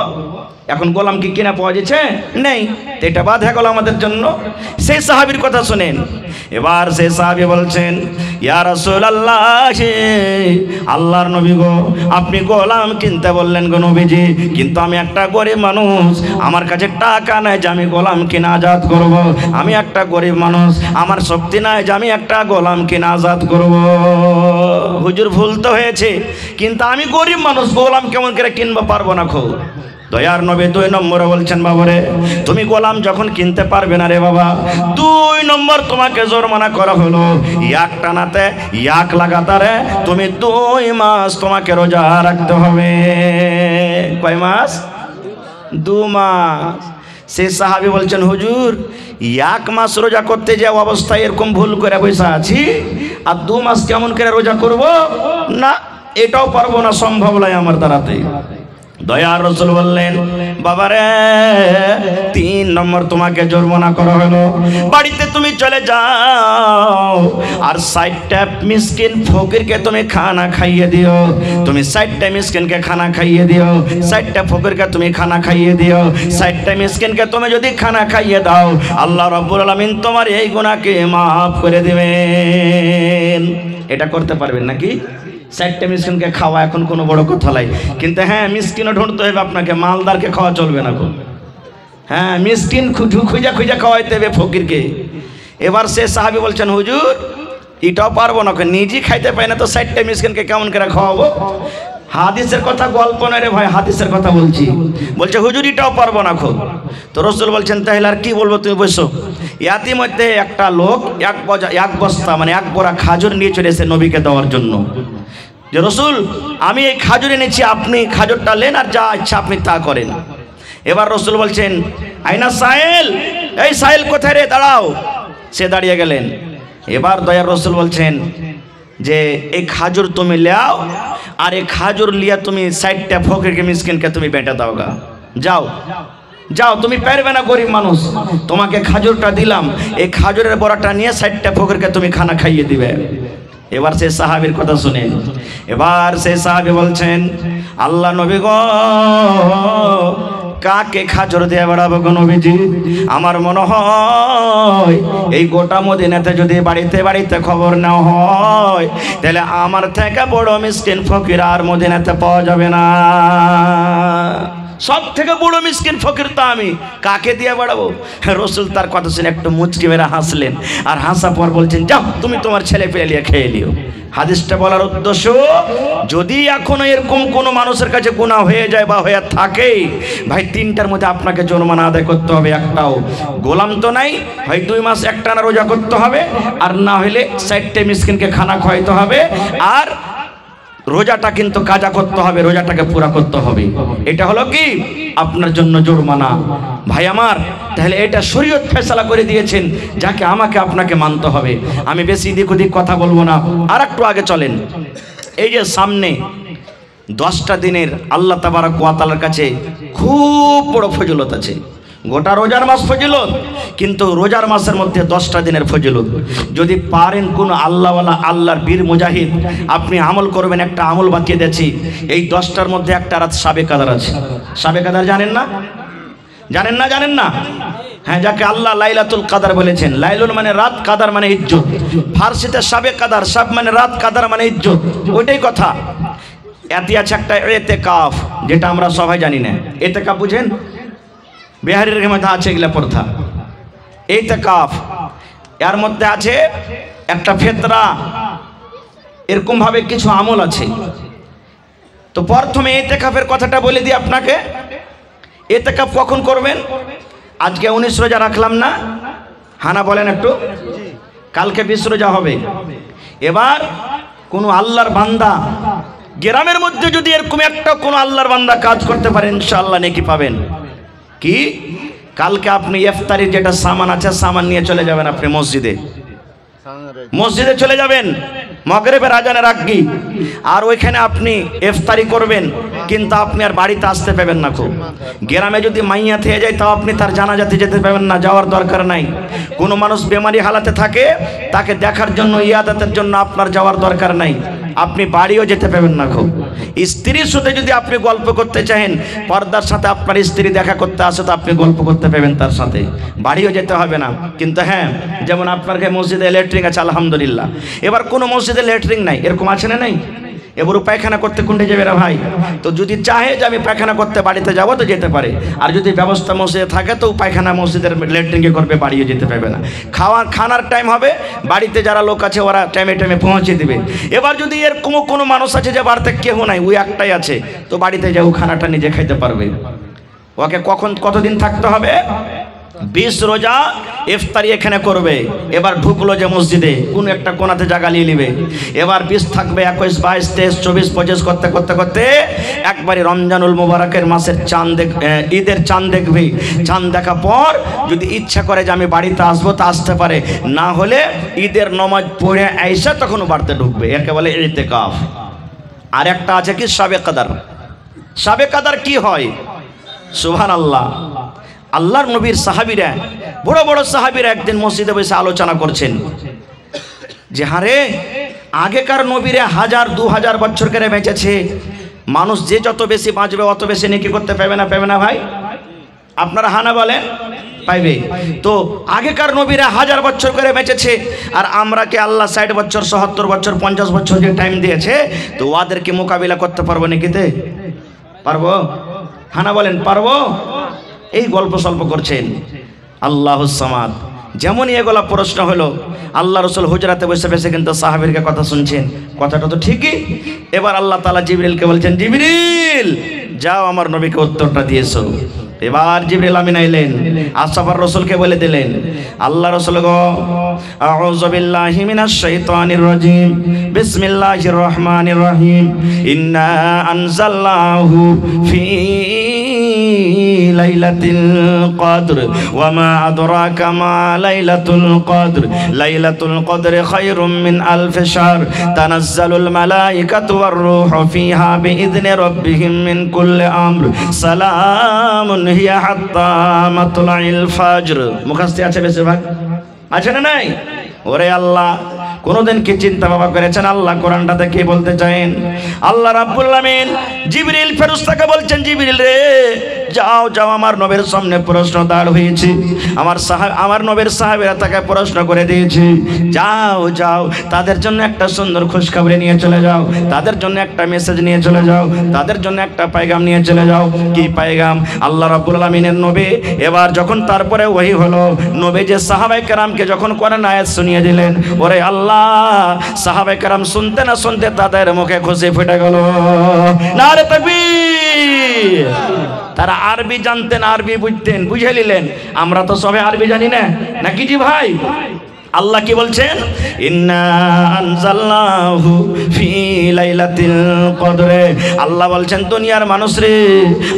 [SPEAKER 4] এখন গোলাম কি কিনা পাওয়া যাচ্ছে? নেই। তো এটা বাধা গেল আমাদের জন্য। সেই সাহাবীর কথা শুনেন। এবার সেই সাহাবী বলছেন, ইয়া রাসূলুল্লাহ, আল্লাহর নবী গো, আপনি গোলাম কিনতে বললেন গো নবীজি, কিন্তু আমি একটা গরিব মানুষ, আমার কাছে টাকা নাই যে আমি গোলাম কিনে আজাদ করব। আমি একটা গরিব মানুষ, আমার শক্তি নাই যে আমি একটা গোলাম কিনে আজাদ করব। হুজুর ভুল তো হয়েছে, কিন্তু আমি গরিব মানুষ, গোলাম কেমন করে কিনবো, পারবো না। খো দয়ার নবী 2 নম্বরে বলছেন, বাবারে তুমি গোলাম যখন কিনতে পারবে না রে বাবা, 2 নম্বর তোমাকে জরিমানা করা হলো, এক টানাতে এক লাগাতারে তুমি 2 মাস তোমাকে রোজা রাখতে হবে। কয় মাস? 2 মাস। সেই সাহাবী বলছেন, হুজুর 1 মাস রোজা করতে যাওয়া অবস্থায় এরকম ভুল করে বসে আছি, আর 2 মাস কেমন করে রোজা করব? না, এটাও পারবো না, সম্ভব নয় আমার দ্বারাতে। দয়ার রাসূল বললেন, বাবারে 3 নম্বর তোমাকে জরিমানা করা হলো, বাড়িতে তুমি চলে যাও আর 60টা মিসকিন ফকিরকে তুমি খানা খাইয়ে দিও। তুমি 60টা মিসকিনকে খানা খাইয়ে দিও, 60টা ফকিরকে তুমি খানা খাইয়ে দিও। 60টা মিসকিনকে তুমি যদি খানা খাইয়ে দাও, আল্লাহ রাব্বুল আলামিন তোমার এই গুনাহকে মাফ করে দিবেন। এটা করতে পারবেন নাকি? 60টা মিসকিনকে খাওয়া এখন কোনো বড় কথা নাই, কিন্তু হ্যাঁ মিসকিনও ঢুঁড়তে হবে আপনাকে, মালদারকে খাওয়া চলবে না। হ্যাঁ, মিসকিন খুঁজা খুঁজা খাওয়াইতে হবে ফকিরকে। এবার সে সাহাবী বলছেন, হুজুর এটাও পারবো না, নিজেই খাইতে পাই না তো 60টা মিসকিনকে কেমন করে খাওয়াবো? হাদিসের কথা, গল্প নয় রে ভাই, হাদিসের কথা বলছি। বলছে, হুজুর এটাও পারবো না খুব। তো রাসূল বলছেন, তাহলে আর কি বলবো, তুমি বসো। ইয়াতি মধ্যে একটা লোক এক বস্তা মানে 1 বোরা খাজুর নিয়ে চলে এসে নবীকে দেওয়ার জন্য, যে রাসূল আমি এই খাজুর এনেছি, আপনি খাজুরটা নেন আর যা ইচ্ছা আপনি তা করেন। এবার রাসূল বলছেন, আইনা সাইল, এই সাইল কোথায় রে, দাঁড়াও। সে দাঁড়িয়ে গেলেন। এবার দয়ার রাসূল বলছেন যে এই খাজুর তুমি লাও, আর এই খাজুর লিয়া তুমি 60টা ফকিরকে মিসকিনকে তুমি বেঁটে দাও গা, যাও যাও, তুমি পারবে না, গরিব মানুষ, তোমাকে খাজুরটা দিলাম, এই খাজুরের বড়াটা নিয়ে 60টা ফকিরকে তুমি খানা খাইয়ে দিবে। এবার সে সাহাবীর কথা শুনেন। এবার সে সাহাবী বলছেন, আল্লাহ নবী গো, কাকে খাজুর দিয়ে বেড়াবো গো নবীজি? আমার মনে হয় এই গোটা মদিনাতে যদি বাড়িতে বাড়িতে খবর নেওয়া হয়, তাহলে আমার থেকে বড় মিসকিন ফকির আর মদিনাতে পাওয়া যাবে না। সব থেকে বড় মিসকিন ফকির তো আমি, কাকে দিয়ে বাড়াবো? রাসূল তার কথা শুনে একটু মুচকি মেরে হাসলেন, আর হাসা পর বলছেন, যাও তুমি তোমার ছেলে পেলে নিয়ে খেয়ে নিও। হাদিসটা বলার উদ্দেশ্য, যদি এখনো এরকম কোনো মানুষের কাছে গুনাহ হয়ে যায় বা হয়ে থাকে, ভাই 3টার মধ্যে আপনাকে জরিমানা আদায় করতে হবে। একটাও গোলাম তো নাই, হয় 2 মাস একটানা রোজা করতে হবে, আর না হলে 60টা মিসকিনকে খানা খাওয়াইতে হবে, আর রোজাটা কিন্তু কাজা করতে হবে, রোজাটাকে পুরা করতে হবে। এটা হলো কি আপনার জন্য জরিমানা। ভাই আমার, তাহলে এটা শরীয়ত ফয়সালা করে দিয়েছেন, যাকে আমাকে আপনাকে মানতে হবে। আমি বেশি এদিক ওদিক কথা বলবো না, আর একটু আগে চলেন। এই যে সামনে 10টা দিনের আল্লাহ তাবারক ওয়া তাআলার কাছে খুব বড় ফজিলত আছে। গোটা রোজার মাস ফজিলত, কিন্তু রোজার মাসের মধ্যে 10টা দিনের ফজিলত। যদি পারেন কোন আল্লাহওয়ালা, আল্লাহর বীর মুজাহিদ, আপনি আমল করবেন। একটা আমল বাতিয়ে দিয়েছি, এই 10টার মধ্যে একটা রাত শাবে কাদার আছে। শাবে কাদার জানেন না? জানেন না? জানেন না? হ্যাঁ, যাকে আল্লাহ লাইলাতুল কাদার বলেছেন। লাইলুল মানে রাত, কাদার মানে ইজ্জত। ফার্সিতে শাবে কাদার, শাব মানে রাত, কাদার মানে ইজ্জত, ওইটাই কথা। এতে আছে একটা ইতিকাফ, যেটা আমরা সবাই জানি না। ইতিকাফ বুঝেন? বিহারের মধ্যে আছে এগুলা প্রথা, ইতিকাফ। এর মধ্যে আছে একটা ফিতরা, এরকম ভাবে কিছু আমল আছে। তো প্রথমে ইতিকাফের কথাটা বলে দিই আপনাকে। ইতিকাফ কখন করবেন? আজকে 19 রোজা রাখলাম না, হানা বলেন একটু, কালকে 20 রোজা হবে। এবার কোন আল্লাহর বান্দা গ্রামের মধ্যে যদি এরকম একটা কোন আল্লাহর বান্দা কাজ করতে পারে, ইনশাআল্লাহ নেকি পাবেন। কি? কালকে আপনি ইফতারির যেটা সামান আছে, সামান নিয়ে চলে যাবেন আপনি মসজিদে। মসজিদে চলে যাবেন মাগরিবের আজানের আগে, আর ওইখানে আপনি ইফতারি করবেন। কিন্তু আপনি আর বাড়িতে আসতে পাবেন না। খুব গ্রামে যদি মাইয়া থেকে যায়, তাও আপনি তার জানাজাতে যেতে পাবেন না, যাওয়ার দরকার নাই। কোনো মানুষ বেমারি হালাতে থাকে, তাকে দেখার জন্য, ইয়াদাতের জন্য আপনার যাওয়ার দরকার নাই। আপনি বাড়িও যেতে পাবেন না। খুব স্ত্রীর সাথে যদি আপনি গল্প করতে চাহেন, পর্দার সাথে আপনার স্ত্রী দেখা করতে আসে, তো আপনি গল্প করতে পাবেন তার সাথে, বাড়িও যেতে হবে না। কিন্তু হ্যাঁ, যেমন আপনার মসজিদে ল্যাট্রিন আছে, আলহামদুলিল্লাহ। এবার কোনো মসজিদে ল্যাট্রিন নাই, এরকম আছে না? নাই। এবারও পায়খানা করতে কোনটা যাবে রে ভাই? তো যদি চাহে যে আমি পায়খানা করতে বাড়িতে যাবো, তো যেতে পারে। আর যদি ব্যবস্থা মসজিদে থাকে, তো পায়খানা মসজিদের ল্যাট্রিনকে করবে, বাড়িও যেতে পারবে না। খানার টাইম হবে, বাড়িতে যারা লোক আছে ওরা টাইমে টাইমে পৌঁছে দিবে। এবার যদি এরকম কোনো মানুষ আছে যে বাড়িতে কেউ নাই, ওই একটাই আছে, তো বাড়িতে যাও খানাটা নিজে খাইতে পারবে। ওকে কতদিন থাকতে হবে? 20 রোজা ইফতারি এখানে করবে। এবার ঢুকলো যে মসজিদে কোন একটা কোনাতে জায়গা নিয়ে নেবে, এবার 20 থাকবে, 21, 22, 23, 24, 25 করতে করতে করতে একবারে রমজানুল মুবারকের মাসের চাঁদ ঈদের চাঁদ দেখবে। চাঁদ দেখা পর যদি ইচ্ছা করে যে আমি বাড়িতে আসবো তা আসতে পারে, না হলে ঈদের নামাজ পড়ে আইসা তখন বাড়িতে ঢুকবে। একে বলে ইতিকাফ। আর একটা আছে কি শাবে কদর। শাবে কদর কি হয়? সুবহানাল্লাহ। আল্লাহর নবীর সাহাবীরা, বড় বড় সাহাবীরা একদিন মসজিদে বসে আলোচনা করছেন যে হারে আগেকার নবীরা 1000-2000 বছর করে বেঁচেছে, মানুষ যে যত বেশি বাঁচবে অত বেশি নেকি করতে পারবে না, পাবে না ভাই? আপনারা হানা বলেন পাইবে। তো আগেকার নবীরা 1000 বছর করে বেঁচেছে, আর আমরা কি আল্লাহ 60 বছর, 70 বছর, 50 বছর যে টাইম দিয়েছে, তো ওদেরকে মোকাবিলা করতে পারবো নাকিতে? পারবো? হানা বলেন পারবো? এই গল্প স্বল্প করছেন। আল্লাহুস সামাদ। যেমনই এগুলা প্রশ্ন হলো, আল্লাহ রসুল হুজরাতে বসে বসে কিন্তু সাহাবীরকে কথা শুনছেন। কথাটা তো ঠিকই। এবার আল্লাহ তাআলা জিবরিলকে বলছেন, জিবরিল যাও আমার নবীকে উত্তরটা দিয়েছো। এবার জিবরিল আমিন আইলেন, আসফার রসুলকে বলে দিলেন, আল্লাহ রসুল গো, আউযু বিল্লাহি মিনাশ শাইতানির রাজিম, বিসমিল্লাহির রহমানির রহিম, ইন্না আনজালনাহু ফি লাইলাতুল কদর ওয়া মা আদরাকা মা লাইলাতুল কদর, লাইলাতুল কদর খায়রুম মিন আলফি শাহর, তানাজ্জালুল মালায়েকাতু ওয়ার রূহু ফিহা বিইذনি রাব্বিহিম মিন কুল্লি আমর, সালামুন হিয়া হাত্তা মাতলাইল ফাজর। মুখস্থ আছে বেশিরভাগ, আছে না নাই? ওরে আল্লাহ, কোনদিন কি চিন্তা ভাবনা করেছেন আল্লাহ কোরআনটাতে কি বলতে চান? আল্লাহ রাব্বুল আমিন জিবরিল ফেরেশতাকে বলছেন, জিবরিল রে যাও যাও, আমার নবীর সামনে প্রশ্ন দাঁড় হয়েছে, আমার নবীর সাহাবীরা তাকে প্রশ্ন করে দিয়েছে, যাও যাও তাদের জন্য একটা সুন্দর খুশখবরি নিয়ে চলে যাও, তাদের জন্য একটা মেসেজ নিয়ে চলে যাও, তাদের জন্য একটা পায়গাম নিয়ে চলে যাও। কি পায়গাম? আল্লাহ রাব্বুল আমিনের নবী এবার যখন তারপরে ওহী হলো, নবী যে সাহাবায়ে কেরামকে যখন কোরআন আয়াত শুনিয়ে দিলেন, ওরে আল্লাহ, সাহাবায়ে কেরাম শুনতে না শুনতে তাদের মুখে খুশি ফুটে গেল। নারে তাকবীর। তারা আরবি জানতেন, আরবি বুঝতেন, বুঝে নিলেন। আমরা তো সবে আরবি জানি না, নাকি জি ভাই? আল্লাহ কি বলছেন? ইন্না আনজালনাহু ফি লাইলাতিল কদরে। আল্লাহ বলছেন, দুনিয়ার মানুষ রে,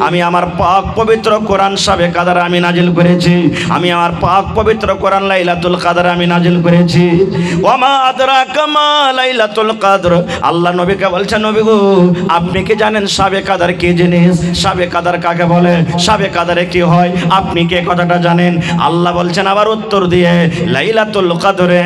[SPEAKER 4] আমি আমার পাক পবিত্র কোরআন শাবে কদর আমি নাজিল করেছি, আমি আমার পাক পবিত্র কোরআন লাইলাতুল কদর আমি নাজিল করেছি। ওয়া মা আদরাকা মা লাইলাতুল কদর। আল্লাহ নবীকে বলছেন, নবী গো, আপনি কি জানেন শাবে কদর কি জিনিস? শাবে কদর কাকে বলে? শাবে কদরে কি হয়? আপনি কি কথাটা জানেন? আল্লাহ বলছেন আবার উত্তর দিয়ে, লাইলাতুল কদরে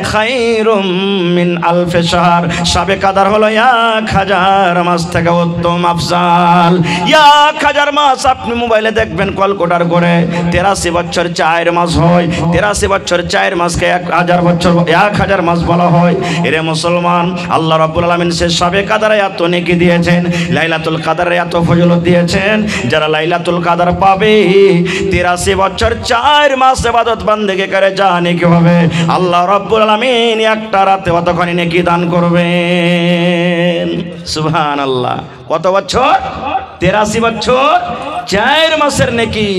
[SPEAKER 4] খায়রুম মিন আলফি শাহর। শাবে কদর হলো 1000 মাস থেকে উত্তম আফজাল। 1000 মাস আপনি মোবাইলে দেখবেন কলকোটার করে 83 বছর 4 মাস হয়। 83 বছর 4 মাসকে 1000 বছর 1000 মাস বলা হয়। এরে মুসলমান, আল্লাহ রাব্বুল আলামিন সে শাবে কদরে এত নেকি দিয়েছেন, লাইলাতুল কদরে এত ফজিলত দিয়েছেন, যারা লাইলাতুল কদর পাবে 83 বছর 4 মাস ইবাদত বندگی করে জানে কি হবে? আল্লাহ রাব্বুল আলামিন একটা রাতে কতখানি নেকি দান করবেন। সুবহানাল্লাহ। কত বছর? 83 বছর 4 মাসের নেকি।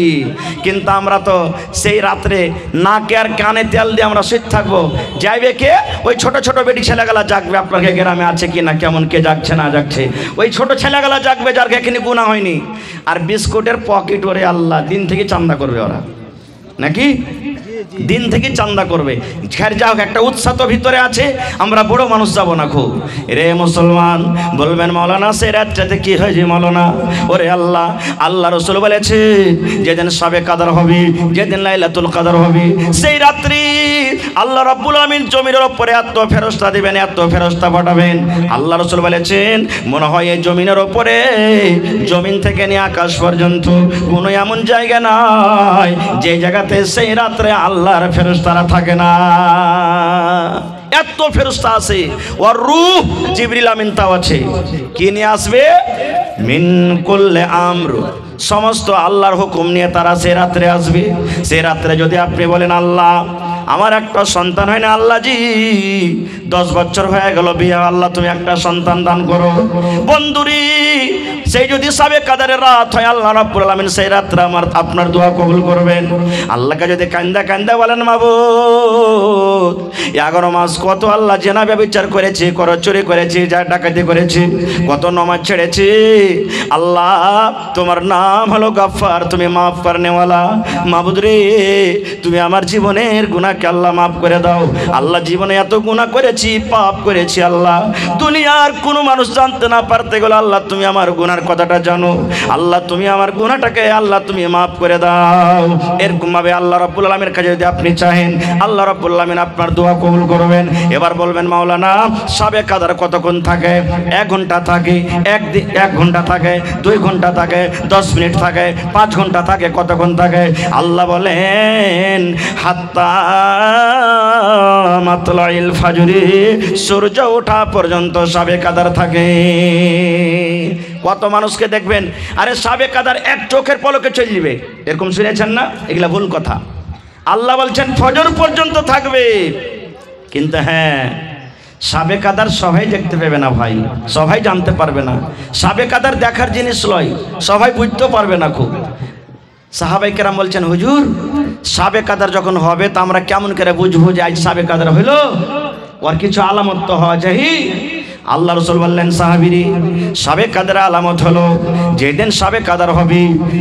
[SPEAKER 4] কিন্তু আমরা তো সেই রাত্রে নাকে আর কানে তেল দিয়ে আমরা শুয়ে থাকবো। যাইবে কে? ওই ছোট ছোট বেটি ছেলেগুলা জাগবে। আপনাকে গ্রামে আছে কি না, কেমন কে জাগছে না জাগছে? ওই ছোট ছেলেগুলা জাগবে যার এখানে গুনাহ হয়নি। আর বিস্কুটের পকেট ওরে আল্লাহ দিন থেকে চান্দা করবে ওরা, নাকি দিন থেকে চান্দা করবে। খের যাও, একটা উৎসাহ তো ভিতরে আছে। আমরা বড় মানুষ যাব না খুব। রে মুসলমান, বলবেন মাওলানা সে রাতটাতে কি হয়েছে মাওলানা? ওরে আল্লাহ, আল্লাহ রসুল বলেছে যেদিন শাবে কদর হবে, যেদিন লাইলাতুল কদর হবে, সেই রাত্রি আল্লাহ রাব্বুল আমিন জমিনের উপরে এত ফেরেশতা দিবেন, এত ফেরেশতা পাঠাবেন। আল্লাহ রসুল বলেছেন, মনে হয় এই জমিনের উপরে, জমিন থেকে নিয়ে আকাশ পর্যন্ত কোনো এমন জায়গা নাই যে জায়গাতে সেই রাত্রে আল্লাহর ফেরেশতারা থাকে না। এত ফেরেশতা আছে। ওয়ার রূহ, জিবরিল আমিন তাও আছে। কি নিয়ে আসবে? মিন কুল্লি আমর। সমস্ত আল্লাহর হুকুম নিয়ে তারা সে রাত্রে আসবে। সে রাত্রে যদি আপনি বলেন, আল্লাহ আমার একটা সন্তান হয় না, আল্লাহ জি 10 বছর হয়ে গেল বিয়ে, আল্লাহ তুমি একটা সন্তান দান করো। বন্ধুরি সেই যদি সাবে কাদারের রাত হয়, আল্লাহ রাব্বুল আলামিন সেই রাত্রে আপনার দোয়া কবুল করবেন। আল্লাহকে যদি কান্দা কান্দা বলেন, মাবুদ 11 মাস কত আল্লাহ জেনা ব্যভিচার করেছি, কর চুরি করেছি, যা ডাকাতি করেছি, কত নামাজ ছেড়েছি, আল্লাহ তোমার নাম হলো গাফফার, তুমি মাফ করনেওয়ালা। মাবুদ রে তুমি আমার জীবনের গুনাহকে আল্লাহ মাফ করে দাও। আল্লাহ জীবনে এত গুনাহ করেছি, পাপ করেছি, আল্লাহ দুনিয়ার কোনো মানুষ জানতে না পারতে গেলে আল্লাহ তুমি আমার গুনার কথাটা জানো। আল্লাহ তুমি আমার গুনাহটাকে আল্লাহ তুমি মাফ করে দাও। এরকম ভাবে আল্লাহ রাব্বুল আলামিনের কাছে যদি আপনি চাহেন, আল্লাহ রাব্বুল আলামিন আপনার দোয়া কবুল করবেন। এবার বলবেন, মাওলানা সাবে কাদার কতক্ষণ থাকে? 1 ঘন্টা থাকে, 1 ঘন্টা থাকে, 2 ঘন্টা থাকে, 10 মিনিট থাকে, 5 ঘন্টা থাকে, কতক্ষণ থাকে? আল্লাহ বলেন হাত্তা মাতলাইল ফাজরি, সূর্য ওঠা পর্যন্ত সাবে কাদার থাকে। কত মানুষকে দেখবেন আরে সাবে কাদার এক চোখের পলকে চলে যাবে, এরকম শুনেছেন না? এগুলা ভুল কথা। আল্লাহ বলছেন ফজর পর্যন্ত থাকবে। কিন্তু হ্যাঁ, সাবে কাদার সবাই দেখতে পাবে না ভাই, সবাই জানতে পারবে না। সাবে কাদার দেখার জিনিস লয়, সবাই বুঝতে পারবে না। খুব সাহাবাই কেরাম বলছেন, হুজুর সাবে কাদার যখন হবে তা আমরা কেমন করে বুঝবো যে আজ সাবে কাদার হইল? ওর কিছু আলামত তো হওয়া চাই। আল্লাহ রাসূল বললেন, সাহাবীরি সাবে কাদার আলামত হলো যেদিন সাবে কাদার হবে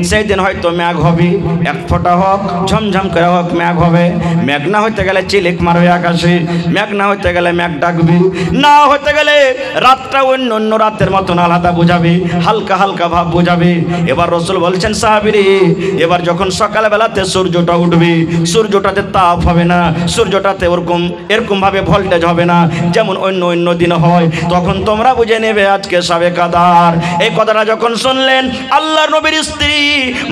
[SPEAKER 4] সেই দিন হয়তো মেঘ হবে, 1 ফোঁটা হোক, ঝমঝম করে হোক মেঘ হবে। মেঘ না হইতে গেলে চিলিক মারবে আকাশে, মেঘ না হইতে গেলে মেঘ ডাকবে, না হইতে গেলে রাতটা অন্য অন্য রাতের মতন আলাদা বোঝাবে, হালকা হালকা ভাব বোঝাবে। এবার রাসূল বলছেন, সাহাবীরি এবার যখন সকালবেলাতে সূর্যটা উঠবে, সূর্যটাতে তাপ হবে না, সূর্যটাতে এরকম ভাবে ভোল্টেজ হবে না যেমন অন্য অন্য দিন হয়, তখন তোমরা বুঝে নেবে আজকে সাবে কাদার। এই কথাটা যখন শুনলেন, আল্লাহর নবীর স্ত্রী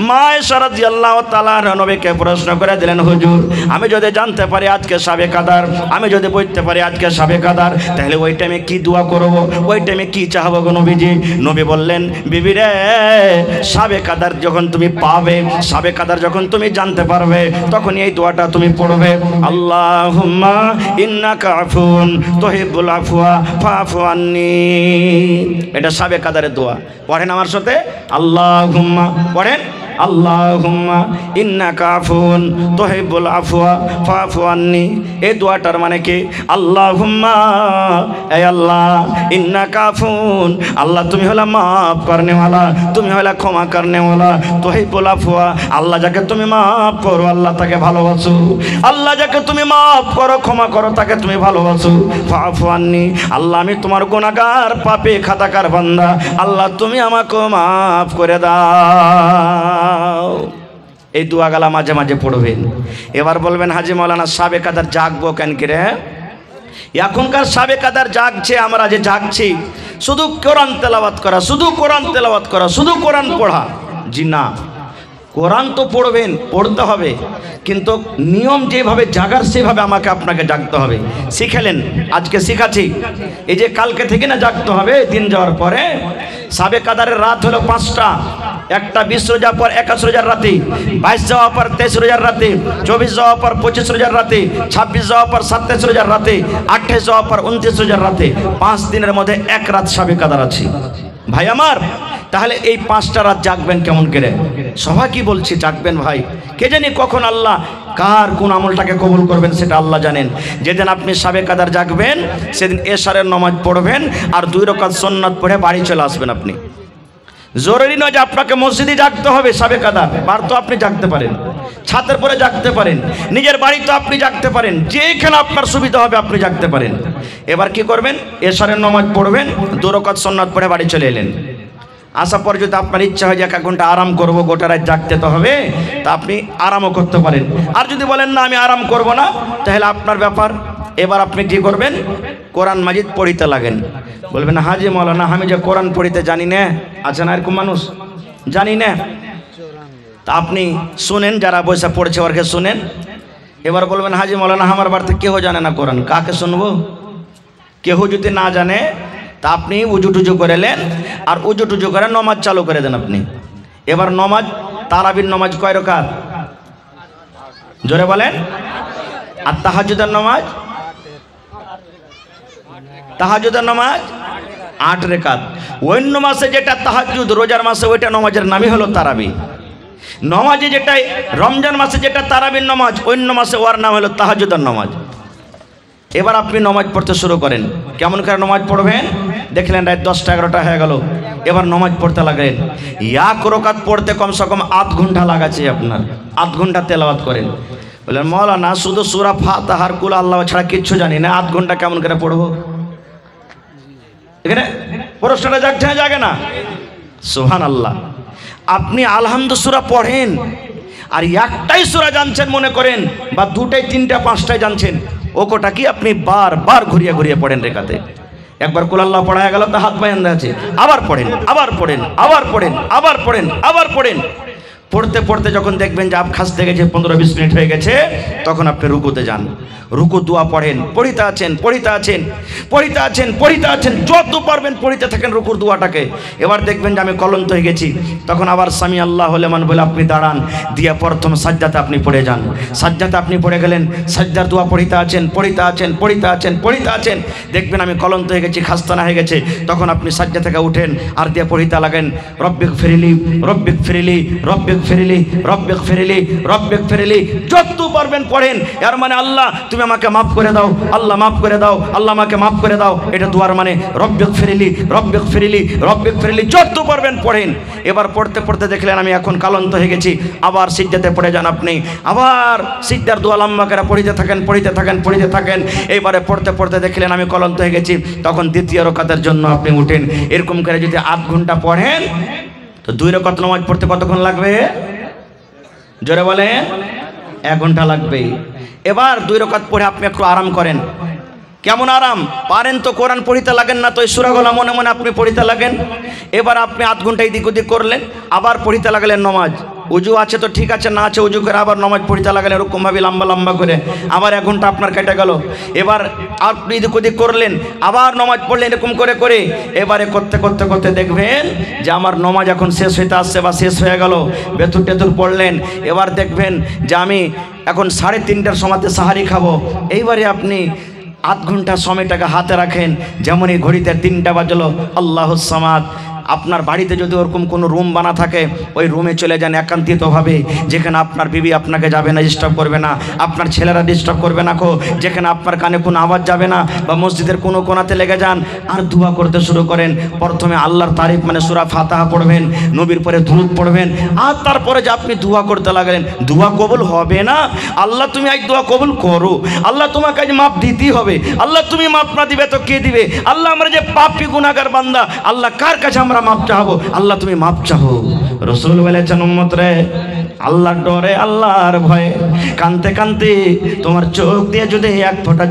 [SPEAKER 4] মা আয়েশা রাদিয়াল্লাহু তাআলা নবীকে প্রশ্ন করে দিলেন, হুজুর আমি যদি জানতে পারি আজকে সাবে কাদার, আমি যদি বুঝতে পারি আজকে সাবে কাদার, তাহলে ওই টাইমে কি দোয়া করব, ওই টাইমে কি চাহবো গো নবীজি? নবী বললেন, বিবি রে সাবে কাদার যখন তুমি পাবে, সাবে কাদার যখন তুমি জানতে পারবে, তখন এই দোয়াটা তুমি পড়বে, আল্লাহুম্মা ইন্নাকা আফুন তুহিব্বুল আফওয়া ফাফু আন্নি। এটা সাবে কাদারের দোয়া। পড়েন আমার সাথে, আল্লাহুম্মা, পড়েন আল্লাহুম্মা ইন্নাকা আফুন তুহিব্বুল আফওয়া ফাফু আন্নি। এই দোয়াটার মানে কি? আল্লাহুম্মা, এ আল্লাহ, ইন্নাকা আফুন, আল্লাহ তুমি হলা মাফ করনেওয়ালা, তুমি হলা ক্ষমা করনেওয়ালা, তুহিব্বুল আফওয়া, আল্লাহ যাকে তুমি মাফ করো আল্লাহ তাকে ভালোবাসো, আল্লাহ যাকে তুমি মাফ করো ক্ষমা করো তাকে তুমি ভালোবাসো, ফাফু আন্নি, আল্লাহ আমি তোমার গুনাহগার পাপী খাতাকার বান্দা, আল্লাহ তুমি আমাকে মাফ করে দাও। এই দোয়াগালা মাঝে মাঝে পড়বেন। এবার বলবেন, হাজি মাওলানা সাবে কাদার জাগবো কেন করে? এখনকার সাবে কাদার জাগছে, আমরা যে জাগছি শুধু কোরআন তেলাওয়াত করা, শুধু কোরআন তেলাওয়াত করা, শুধু কোরআন পড়া। জি না, কোরআন তো পড়বেন, পড়তে হবে, কিন্তু নিয়ম যেভাবে জাগার সেভাবে আমাকে আপনাকে জাগতে হবে। শিখালেন, আজকে শিখাচ্ছি, এই যে কালকে থেকে না জাগতে হবে দিন যাওয়ার পরে। সাবে কাদারের রাত হলো 5টা, একটা 20 রোজার পর 21 রোজার রাতে, 22 যাওয়ার পর 23 রোজার রাতে, 24 যাওয়ার পর 25 রোজার রাতে, 26 যাওয়ার পর 27 রোজার রাতে, 28 যাওয়ার পর 29 রোজার রাতে, 5 দিনের মধ্যে 1 রাত সাবে কাদার আছে। ভাই আমার, তাহলে এই 5টা রাত জাগবেন কেমন করে? সবাই কি বলছি জাগবেন ভাই, কে জানি কখন আল্লাহ কার কোন আমলটাকে কবুল করবেন সেটা আল্লাহ জানেন। যেদিন আপনি সাবে কাদার জাগবেন সেদিন এশারের নামাজ পড়বেন আর 2 রাকাত সুন্নাত পড়ে বাড়ি চলে আসবেন। আপনি জরুরি নয় যে আপনাকে মসজিদে জাগতে হবে সাবে কাদার, বার তো আপনি জাগতে পারেন, ছাদের পরে জাগতে পারেন, নিজের বাড়িতে আপনি জাগতে পারেন, যেখানে আপনার সুবিধা হবে আপনি জাগতে পারেন। এবার কি করবেন? এশারের নামাজ পড়বেন, 2 রাকাত সুন্নাত পড়ে বাড়ি চলে এলেন। আসার পর যদি আপনার ইচ্ছা হয় যে 1 ঘন্টা আরাম করবো, গোটা রাত জাগতে তো হবে, তা আপনি আরামও করতে পারেন। আর যদি বলেন না আমি আরাম করব না, তাহলে আপনার ব্যাপার। এবার আপনি কি করবেন? কোরআন মাজিদ পড়িতে লাগেন। বলবেন, হাজি মাওলানা আমি যে কোরআন পড়িতে জানি না, আছে না এরকম মানুষ, জানি না, তা আপনি শুনেন, যারা বসে পড়ছে ওরকে শুনেন। এবার বলবেন, হাজি মাওলানা আমার বাড়িতে কেউ জানে না কোরআন, কাকে শুনবো? কেউ যদি না জানে তা আপনি উজু টুজু করে নেন, আর উজু টুজু করে নমাজ চালু করে দেন আপনি। এবার নমাজ, তারাবির নমাজ কয় রাকাত? জোরে বলেন। আর তাহাজ্জুদের নমাজ তাহাজ্জুদের নামাজ 8 রাকাত। অন্য মাসে যেটা তাহাজ্জুদ, রোজার মাসে ওইটা নামাজের নামই হলো তারাবি। নামাজে যেটা রমজান মাসে যেটা তারাবির নামাজ, অন্য মাসে ওর নাম হলো তাহাজ্জুদের নামাজ। এবার আপনি নামাজ পড়তে শুরু করেন। কেমন করে নামাজ পড়বেন? দেখলেন রাত 10টা 11টা হয়ে গেল, এবার নামাজ পড়তে লাগলেন। এক রাকাত পড়তে কমসে কম 8 ঘন্টা লাগাচ্ছে আপনার। 8 ঘন্টা তেলাওয়াত করেন। বললেন মৌলানা শুধু সূরা ফাতিহার কুল আল্লাহ ছাড়া কিচ্ছু জানি না, 8 ঘন্টা কেমন করে পড়বো? এখানে প্রশ্নটা জাগে না? সুবহানাল্লাহ। আপনি আলহামদু সূরা পড়েন আর একটাই সূরা জানছেন মনে করেন, বা 2টাই 3টা 5টাই জানছেন, ও কোটা কি আপনি বারবার ঘুরিয়ে ঘুরিয়ে পড়েন রেখাতে। একবার কুল আল্লাহ পড়া হয়ে গেল তা হাত পায়ে আছে, আবার পড়েন, আবার পড়েন, আবার পড়েন, আবার পড়েন, আবার পড়েন। পড়তে পড়তে যখন দেখবেন যে আপ খাসতে গেছে 15-20 মিনিট হয়ে গেছে, তখন আপনি রুকুতে যান। রুকু দোয়া পড়েন, পড়িতে আছেন, পড়িতে আছেন, পড়িতে আছেন, পড়িতে আছেন, যত পারবেন পড়িতে থাকেন রুকুর দোয়াটাকে। এবার দেখবেন যে আমি কলন্ত হয়ে গেছি, তখন আবার সামি আল্লাহ লিমান বলে আপনি দাঁড়ান, দিয়ে প্রথম সাজদাতে আপনি পড়ে যান। সাজদাতে আপনি পড়ে গেলেন, সাজদার দোয়া পড়িতে আছেন, পড়িতে আছেন, পড়িতে আছেন, পড়িতে আছেন। দেখবেন আমি কলন্ত হয়ে গেছি, খাস্তানা হয়ে গেছে, তখন আপনি সাজদা থেকে উঠেন আর দিয়ে পড়িতে লাগেন রব্বিক ফিরলি, রব্বিক ফিরলি, রব্বিক ফিরলি, রব্বিক ফিরলি, রব্বিক ফিরলি। যত পারবেন পড়েন। এর মানে আল্লাহ তুমি আমাকে মাফ করে দাও, আল্লাহ মাফ করে দাও, আল্লাহ আমাকে মাফ করে দাও, এটা দুয়ার মানে রব্বিক ফিরলি, রব্বিক ফিরলি, রব্বিক ফিরলি। যত পারবেন পড়েন। এবার পড়তে পড়তে দেখলেন আমি এখন কালন্ত হয়ে গেছি, আবার সিজদাতে পড়ে যান আপনি, আবার সিজদার দোয়া লম্বা করে পড়িতে থাকেন, পড়িতে থাকেন, পড়িতে থাকেন। এইবারে পড়তে পড়তে দেখলেন আমি কলন্ত হয়ে গেছি, তখন দ্বিতীয় রাকাতের জন্য আপনি উঠেন। এরকম করে যদি 8 ঘন্টা পড়েন তো 2 রাকাত নামাজ পড়তে কতক্ষণ লাগবে? জোরে বলেন। 1 ঘন্টা লাগবে। এবার 2 রাকাত পড়ে আপনি একটু আরাম করেন। কেমন আরাম? পারেন তো কোরআন পড়িতে লাগেন না, তো এই সূরাগুলো মনে মনে আপনি পড়িতে লাগেন। এবার আপনি 8 ঘন্টা এদিক ওদিক করলেন, আবার পড়িতে লাগলেন নামাজ। উজু আছে তো ঠিক আছে, না আছে উজু করে আবার নামাজ পড়িতে লাগলেন এরকমভাবে লম্বা লম্বা করে, আবার 1 ঘন্টা আপনার কেটে গেল। এবার আপনি এদিক ওদিক করলেন, আবার নামাজ পড়লেন এরকম করে করে। এবারে করতে করতে করতে দেখবেন যে আমার নামাজ এখন শেষ হইতে আসছে বা শেষ হয়ে গেল। বেতুর টেতুর পড়লেন। এবার দেখবেন যে আমি এখন 3:30টার সময়তে সাহারি খাবো। এইবারে আপনি 8 ঘন্টা সময়টাকে হাতে রাখেন। যেমনই ঘড়িতে 3টা বাজলো, আল্লাহুস সামাদ। আপনার বাড়িতে যদি ওরকম কোনো রুম বানা থাকে, ওই রুমে চলে যান একান্তিতভাবে, যেখানে আপনার বিবি আপনাকে যাবে না, ডিস্টার্ব করবে না, আপনার ছেলেরা ডিস্টার্ব করবে না, যেখানে আপনার কানে কোনো আওয়াজ যাবে না, বা মসজিদের কোনো কোনাতে লেগে যান আর দোয়া করতে শুরু করেন। প্রথমে আল্লাহর তারিফ মানে সূরা ফাতিহা পড়বেন, নবীর পরে দুরূদ পড়বেন, আর তারপরে যে আপনি দোয়া করতে লাগলেন। দোয়া কবুল হবে না? আল্লাহ তুমি আজ দোয়া কবুল করো, আল্লাহ তোমাকে আজ মাপ দিতেই হবে। আল্লাহ তুমি মাপ না দিবে তো কে দিবে? আল্লাহ আমরা যে পাপী গুনাহগার বান্দা, আল্লাহ কার কাছে আমরা মাপ চাহবো? আল্লাহ তুমি মাপ চাহো। রাসূল বলেছেন উম্মত রে, আল্লাহর ডরে, আল্লাহর ভয়ে কানতে কানতে তোমার চোখ দিয়ে যদি 1 ফোঁটা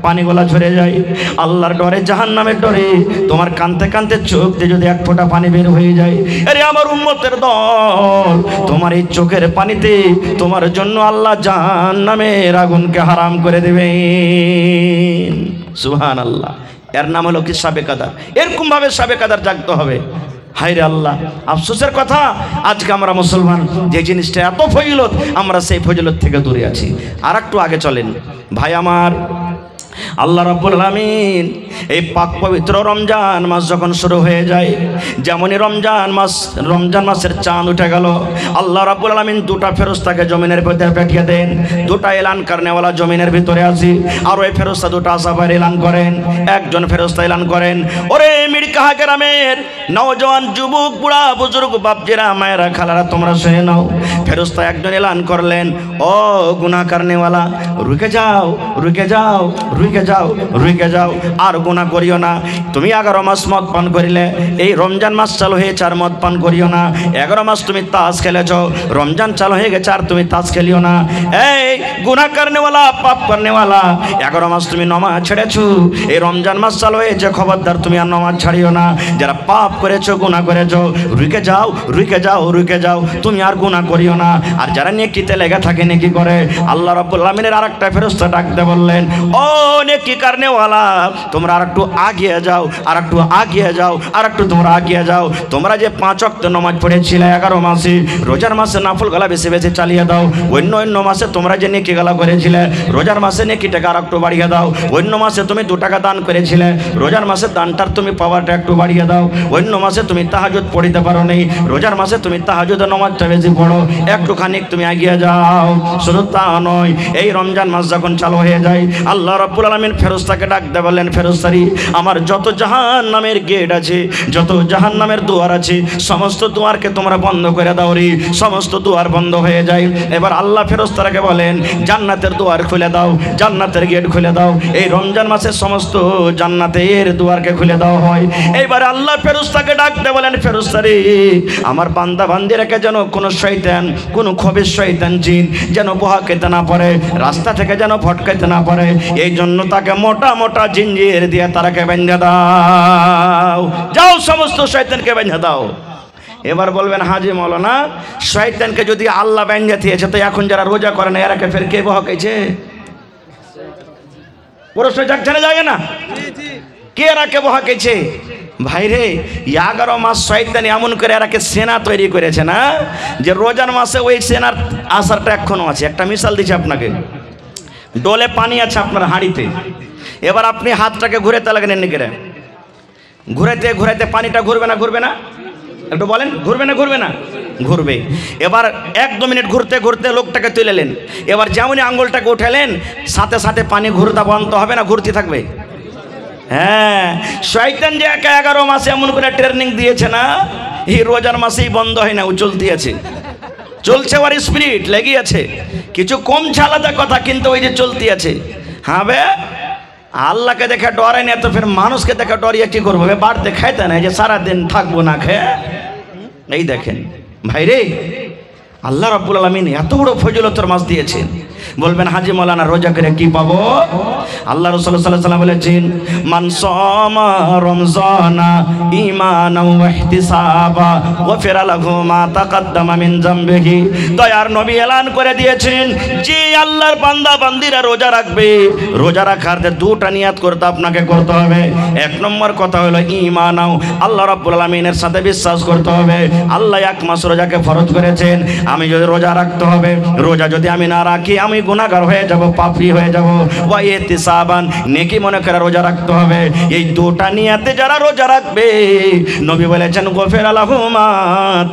[SPEAKER 4] পানি গোলা ঝরে যায়, আল্লাহর ডরে, জাহান্নামের ডরে তোমার কানতে কানতে চোখ দিয়ে যদি 1 ফোঁটা পানি বের হয়ে যায়, আরে আমার উম্মতের দল, তোমার এই চোখের পানিতে তোমার জন্য আল্লাহ জাহান্নামের আগুনকে হারাম করে দেবেন। সুবহানাল্লাহ। এর নাম হলো কি? সাবে কাদার। এরকম ভাবে সাবে কাদার জাগতে হবে। হায় রে আল্লাহ, আফসোসের কথা, আজকে আমরা মুসলমান যে জিনিসটা এত ফজিলত, আমরা সেই ফজিলত থেকে দূরে আছি। আর একটু আগে চলেন ভাই আমার। আল্লাহ রাব্বুল আলামিন এই পাক পবিত্র রমজান মাস যখন শুরু হয়ে যায়, যেমনই রমজান মাসের চাঁদ উঠে গেল, আল্লাহ রাব্বুল আলামিন 2টা ফেরেশতাকে জমিনের ভিতরে পাঠিয়ে দেন। 2টা এলান করনেওয়ালা জমিনের ভিতরে আছে, আর ওই ফেরেশতা 2টা আসাবার এলান করেন। একজন ফেরেশতা এলান করেন, ওরে মিরকাহা গ্রামের নওজওয়ান, যুবক, বুড়া, বুজুর্গ, বাপজিরা, মায়েরা, খালারা, তোমরা শুনে নাও। ফেরেশতা একজন এলান করলেন, ও গুনাহ করনেওয়ালা, রুকে যাও, রুকে যাও, রুকে যাও, রুকে যাও, আর গুনাহ করিও না। তুমি 11 মাস মদ পান করিলে, এই রমজান মাস চালু হয়েছে আর মদ পান করিও না। 11 মাস তুমি তাস খেলেছ, রমজান চালু হয়ে গেছে আর তুমি তাস খেলিও না। এই গুনাহ করনেওয়ালা, পাপ করনেওয়ালা, 11 মাস তুমি নামাজ ছেড়েছো, এই রমজান মাস চালু হয়েছে, খবরদার তুমি আর নামাজ ছাড়িও না। যারা পাপ করেছো, গুনাহ করেছো, রুকে যাও, রুকে যাও, রুকে যাও, তুমি আর গুনাহ করিও না। আর যারা নেকিতে লেগে থাকে, নেকি করে, আল্লাহ রাব্বুল আলামিনের আরেকটা ফেরেশতা ডাকতে বললেন, ও নেকি করনেওয়ালা, তোমরা একটু আগিয়ে যাও, আর একটু আগিয়ে যাও, আর একটু তোমরা আগিয়ে যাও। তোমরা যে 5 ওয়াক্ত নামাজ পড়েছিলে 11 মাসে, রোজার মাসে নাফল গলা বেশি বেশি চালিয়ে দাও। অন্য মাসে তোমরা যে নেকি গলা করেছিলে, রোজার মাসে নেকিটাকে আর একটু বাড়িয়ে দাও। অন্য মাসে তুমি 2 টাকা দান করেছিলে, রোজার মাসে দানটার তুমি পাওয়ারটা একটু বাড়িয়ে দাও। অন্য মাসে তুমি তাহাজ্জুদ পড়িতে পারো নেই, রোজার মাসে তুমি তাহাজ্জুদের নামাজটা বেশি পড়ো, একটুখানি তুমি এগিয়ে যাও। শুধু তা নয়, এই রমজান মাস যখন চালু হয়ে যায়, আল্লাহ রাব্বুল আলামিন ফেরেশতাকে ডাকতে বললেন, ফেরেশতারি আমার যত জাহান্নামের গেট আছে, যত জাহান্নামের দুয়ার আছে, সমস্ত দুয়ারকে তোমরা বন্ধ করে দাও রে। সমস্ত দুয়ার বন্ধ হয়ে যায়। এবার আল্লাহ ফেরেশতাকে বলেন, জান্নাতের দুয়ার খুলে দাও, জান্নাতের গেট খুলে দাও। এই রমজান মাসে সমস্ত জান্নাতের দুয়ারকে খুলে দেওয়া হয়। এইবার আল্লাহ ফেরেশতাকে ডাকতে বলেন, ফেরেশতারি আমার বান্দা বান্দিরাকে যেন কোনো শয়তান, কোনো খবিস শয়তান জিন যেন বহাকেতে না পারে, রাস্তা থেকে যেন ভটকাইতে না পারে, এই জন্য তাকে মোটা মোটা জিঞ্জির দিয়ে তারাকে বেঁধে দাও। যাও সমস্ত শয়তানকে বেঁধে দাও। এবার বলবেন, হাজি মৌলানা শয়তানকে যদি আল্লাহ বেঁধে দিয়েছে, তো এখন যারা রোজা করে না এরাকে ফের কে বহাকাইছে? প্রশ্ন জাগছে না? কে এরাকে বহাকাইছে? ভাইরে 11 মাস শয়তান এমন করে এরাকে সেনা তৈরি করেছে না, যে রোজার মাসে ওই সেনার আসারটা এখনো আছে। একটা মিশাল দিচ্ছি আপনাকে, ডোলে পানি আছে আপনার হাঁড়িতে, এবার আপনি হাতটাকে ঘুরাতে লাগেন, এমনি করে ঘুরাইতে ঘুরাইতে পানিটা ঘুরবে না? ঘুরবে না? একটু বলেন, ঘুরবে না? ঘুরবে না? ঘুরবে। এবার 1-2 মিনিট ঘুরতে ঘুরতে লোকটাকে তুলেলেন, এবার যেমনই আঙ্গুলটাকে উঠালেন, সাথে সাথে পানি ঘুরতে বন্ধ হবে না, ঘুরতে থাকবে। হ্যাঁ, শয়তান যে 11 মাসে এমন করে ট্রেনিং দিয়েছে না, এই রোজার মাসেই বন্ধ হয় না, ও চলতে আছে, চলছে, ওর স্পিরিট লেগে আছে। কিছু কম আলাদা কথা, কিন্তু ওই যে চলতে আছে। হ্যাঁ বে, আল্লাহকে দেখে ডরাই না, তো ফের মানুষকে দেখে ডরিয়ে কি করবো? বাড়তে খাইতে না যে সারাদিন থাকবো না খেয়ে। এই দেখেন ভাইরে, আল্লাহ রাব্বুল আলামিন এত বড় ফজিলতের মাস দিয়েছেন। বলবেন, হাজি মাওলানা রোজা করে কি পাবো? আল্লাহ রাসূল সাল্লাল্লাহু আলাইহি ওয়াসাল্লাম বলেছেন, মান সামা রমজানা ঈমানাও ওয়া ইহতিসাবা গফিরা লাহু মা তাকাদ্দামা মিন যামবিহি। দয়ার নবী এলান করে দিয়েছেন, যে আল্লাহর বান্দা বান্দিরা রোজা রাখবে, রোজা রাখার 2টা নিয়াত করতে আপনাকে করতে হবে। 1 নম্বর কথা হলো ঈমানাও, আল্লাহ রাব্বুল আলামিনের সাথে বিশ্বাস করতে হবে। আল্লাহ 1 মাস রোজাকে ফরজ করেছেন, আমি যদি রোজা রাখতে হবে, রোজা যদি আমি না রাখি আমি গুনাহগার হয়ে যাব, পাপী হয়ে যাব। ওয়া ইহতিসাবান, নেকি মনে করে রোজা রাখতে হবে। এই 2টা নিয়াতে যারা রোজা রাখবে, নবী বলেছেন, গফিরা লাহু মা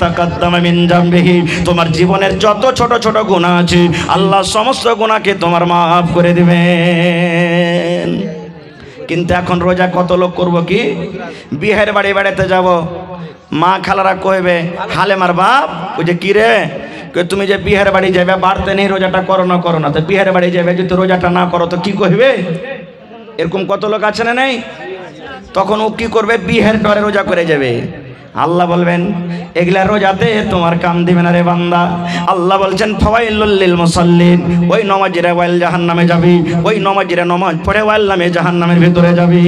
[SPEAKER 4] তাকাদ্দামা মিন যামবিহি, তোমার জীবনের যত ছোট ছোট গুনাহ আছে আল্লাহ সমস্ত গুনাহকে তোমার মাফ করে দিবেন। কিন্তু এখন রোজা কত লোক করব কি? বিয়ের বাড়ি বেড়াতে যাব, মা খালারা কইবে, হালেমার বাপ ওই যে কি রে, তুমি যে বিয়ের বাড়ি যাবে, বাড়তে নেই রোজাটা করো না, তো বিয়ের বাড়ি যাবে, যদি রোজাটা না করো তো কি কইবে? এরকম কত লোক আছে না নেই? তখন ও কি করবে? বিয়ের ডরে রোজা করে যাবে। আল্লাহ বলবেন, এগুলা রোজাতে তোমার কাম দিবে না রে বান্দা। আল্লাহ বলছেন, ফাওয়াইলুল লিল মুসাল্লিন, ওই নমাজিরা ওয়াইল জাহান্নামে যাবি, ওই নমাজিরা নমাজ পড়ে ওয়াইল নামে জাহান্নামের ভিতরে যাবি।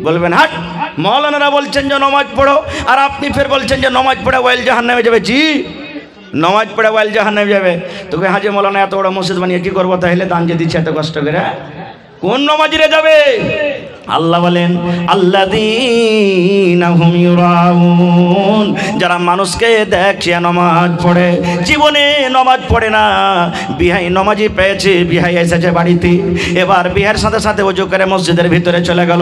[SPEAKER 4] বলবেন, হাট, মাওলানারা বলছেন যে নমাজ পড়ো, আর আপনি ফের বলছেন যে নমাজ পড়ে ওয়াইল জাহান্নামে যাবে। জি, নমাজ পড়ে ওয়াইল জাহান্নামে যাবে। তোকে হাজি মাওলানা এত বড় মসজিদ বানিয়ে কি করবো? তাহলে দান যে দিচ্ছে এত কষ্ট করে, কোন নমাজিরা যাবে? আল্লাহ বলেন, আল্লাযীনা হুম ইউরাউন, যারা মানুষকে দেখে নামাজ পড়ে, জীবনে নামাজ পড়ে না। বিহাই নামাজি পেয়েছে, বিহাই এসেছে বাড়িতে, এবার বিহার সাথে সাথে ওযু করে মসজিদের ভিতরে চলে গেল।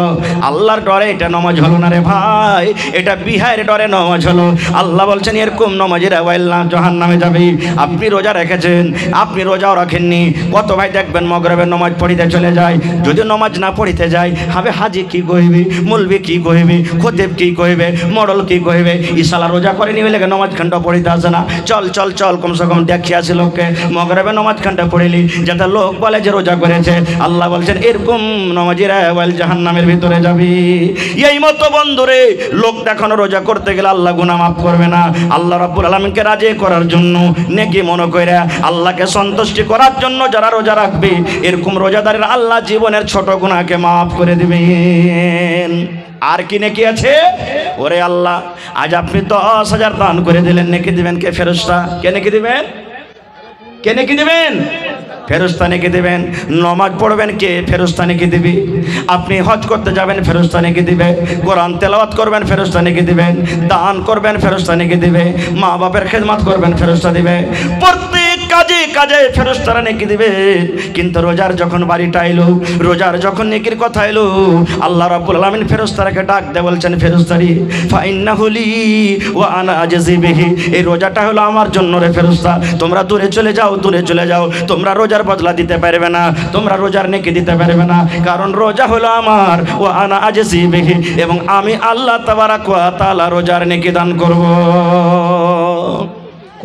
[SPEAKER 4] আল্লাহর ডরে এটা নামাজ হলো না রে ভাই, এটা বিহাইয়ের ডরে নামাজ হলো। আল্লাহ বলছেন, এরকম নামাজিরা ওয়াইল্লাহ জাহান্নামে যাবে। আপনি রোজা রেখেছেন, আপনি রোজাও রাখেননি। কত ভাই দেখবেন মাগরিবের নামাজ পড়িতে চলে যায়, যদি নামাজ না পড়িতে যায়, হবে হাজি কি কইবে, মৌলবি কি কইবে, খতিব কি কইবে, মডল কি কইবে, ইসালা রোজা করেনি বলে নামাজ খানটা পড়িতে আসে না। চল চল চল, কমসে কম দেখি আসি লোককে, মগরবে নামাজ খানটা পড়িলি, যাতে লোক বলে যে রোজা করেছে। আল্লাহ বলছেন, এরকম নামাজিরা ওয়াইল জাহান্নামের ভিতরে যাবি। এই মতো বন্ধুরে, লোক দেখানো রোজা করতে গেলে আল্লাহ গুনাহ মাফ করবে না। আল্লাহ রাব্বুল আলামিনকে রাজি করার জন্য, নেকি মনে কইরা আল্লাহকে সন্তুষ্টি করার জন্য যারা রোজা রাখবে, এরকম রোজাদারের আল্লাহ জীবনের ছোট গুনাহকে মাফ করে দিবে। আর কি নেকি আছে? ওরে আল্লাহ, আজ আপনি 10,000 দান করে দিলেন, নেকি দিবেন কে? ফেরেশতা। কে নেকি দিবেন? কে নেকি দেবেন? ফেরেশতা নেকি দেবেন। নামাজ পড়বেন কে? ফেরেশতা নেকি দিবে। আপনি হজ করতে যাবেন, ফেরেশতা নেকি দিবে। কোরআন তেলাওয়াত করবেন, ফেরেশতা নেকি দিবেন। দান করবেন, ফেরেশতা নেকি দিবে। মা বাবার খেদমত করবেন, ফেরেশতা দিবে। প্রত্যেক কাজে কাজে ফেরেশতারা নেকি দিবে। কিন্তু রোজার যখন বাড়িটা এলো, রোজার যখন নেকির কথা এলো, আল্লাহ রাব্বুল আলামিন ফেরেশতারাকে ডাক দিয়ে বলছেন, ফেরেশতারি ফাইন্নাহু লি ওয়া আনা আজজি বিহি, এই রোজাটা হলো আমার জন্য রে ফেরেশতা, তোমরা দূরে চলে যাও, দূরে চলে যাও। তোমরা রোজার বদলা দিতে পারবে না, তোমরা রোজার নেকি দিতে পারবে না, কারণ রোজা হলো আমার। ওয়া আনা আজজি বিহি, এবং আমি আল্লাহ তাবারাক ওয়া তাআলা রোজার নেকি দান করব।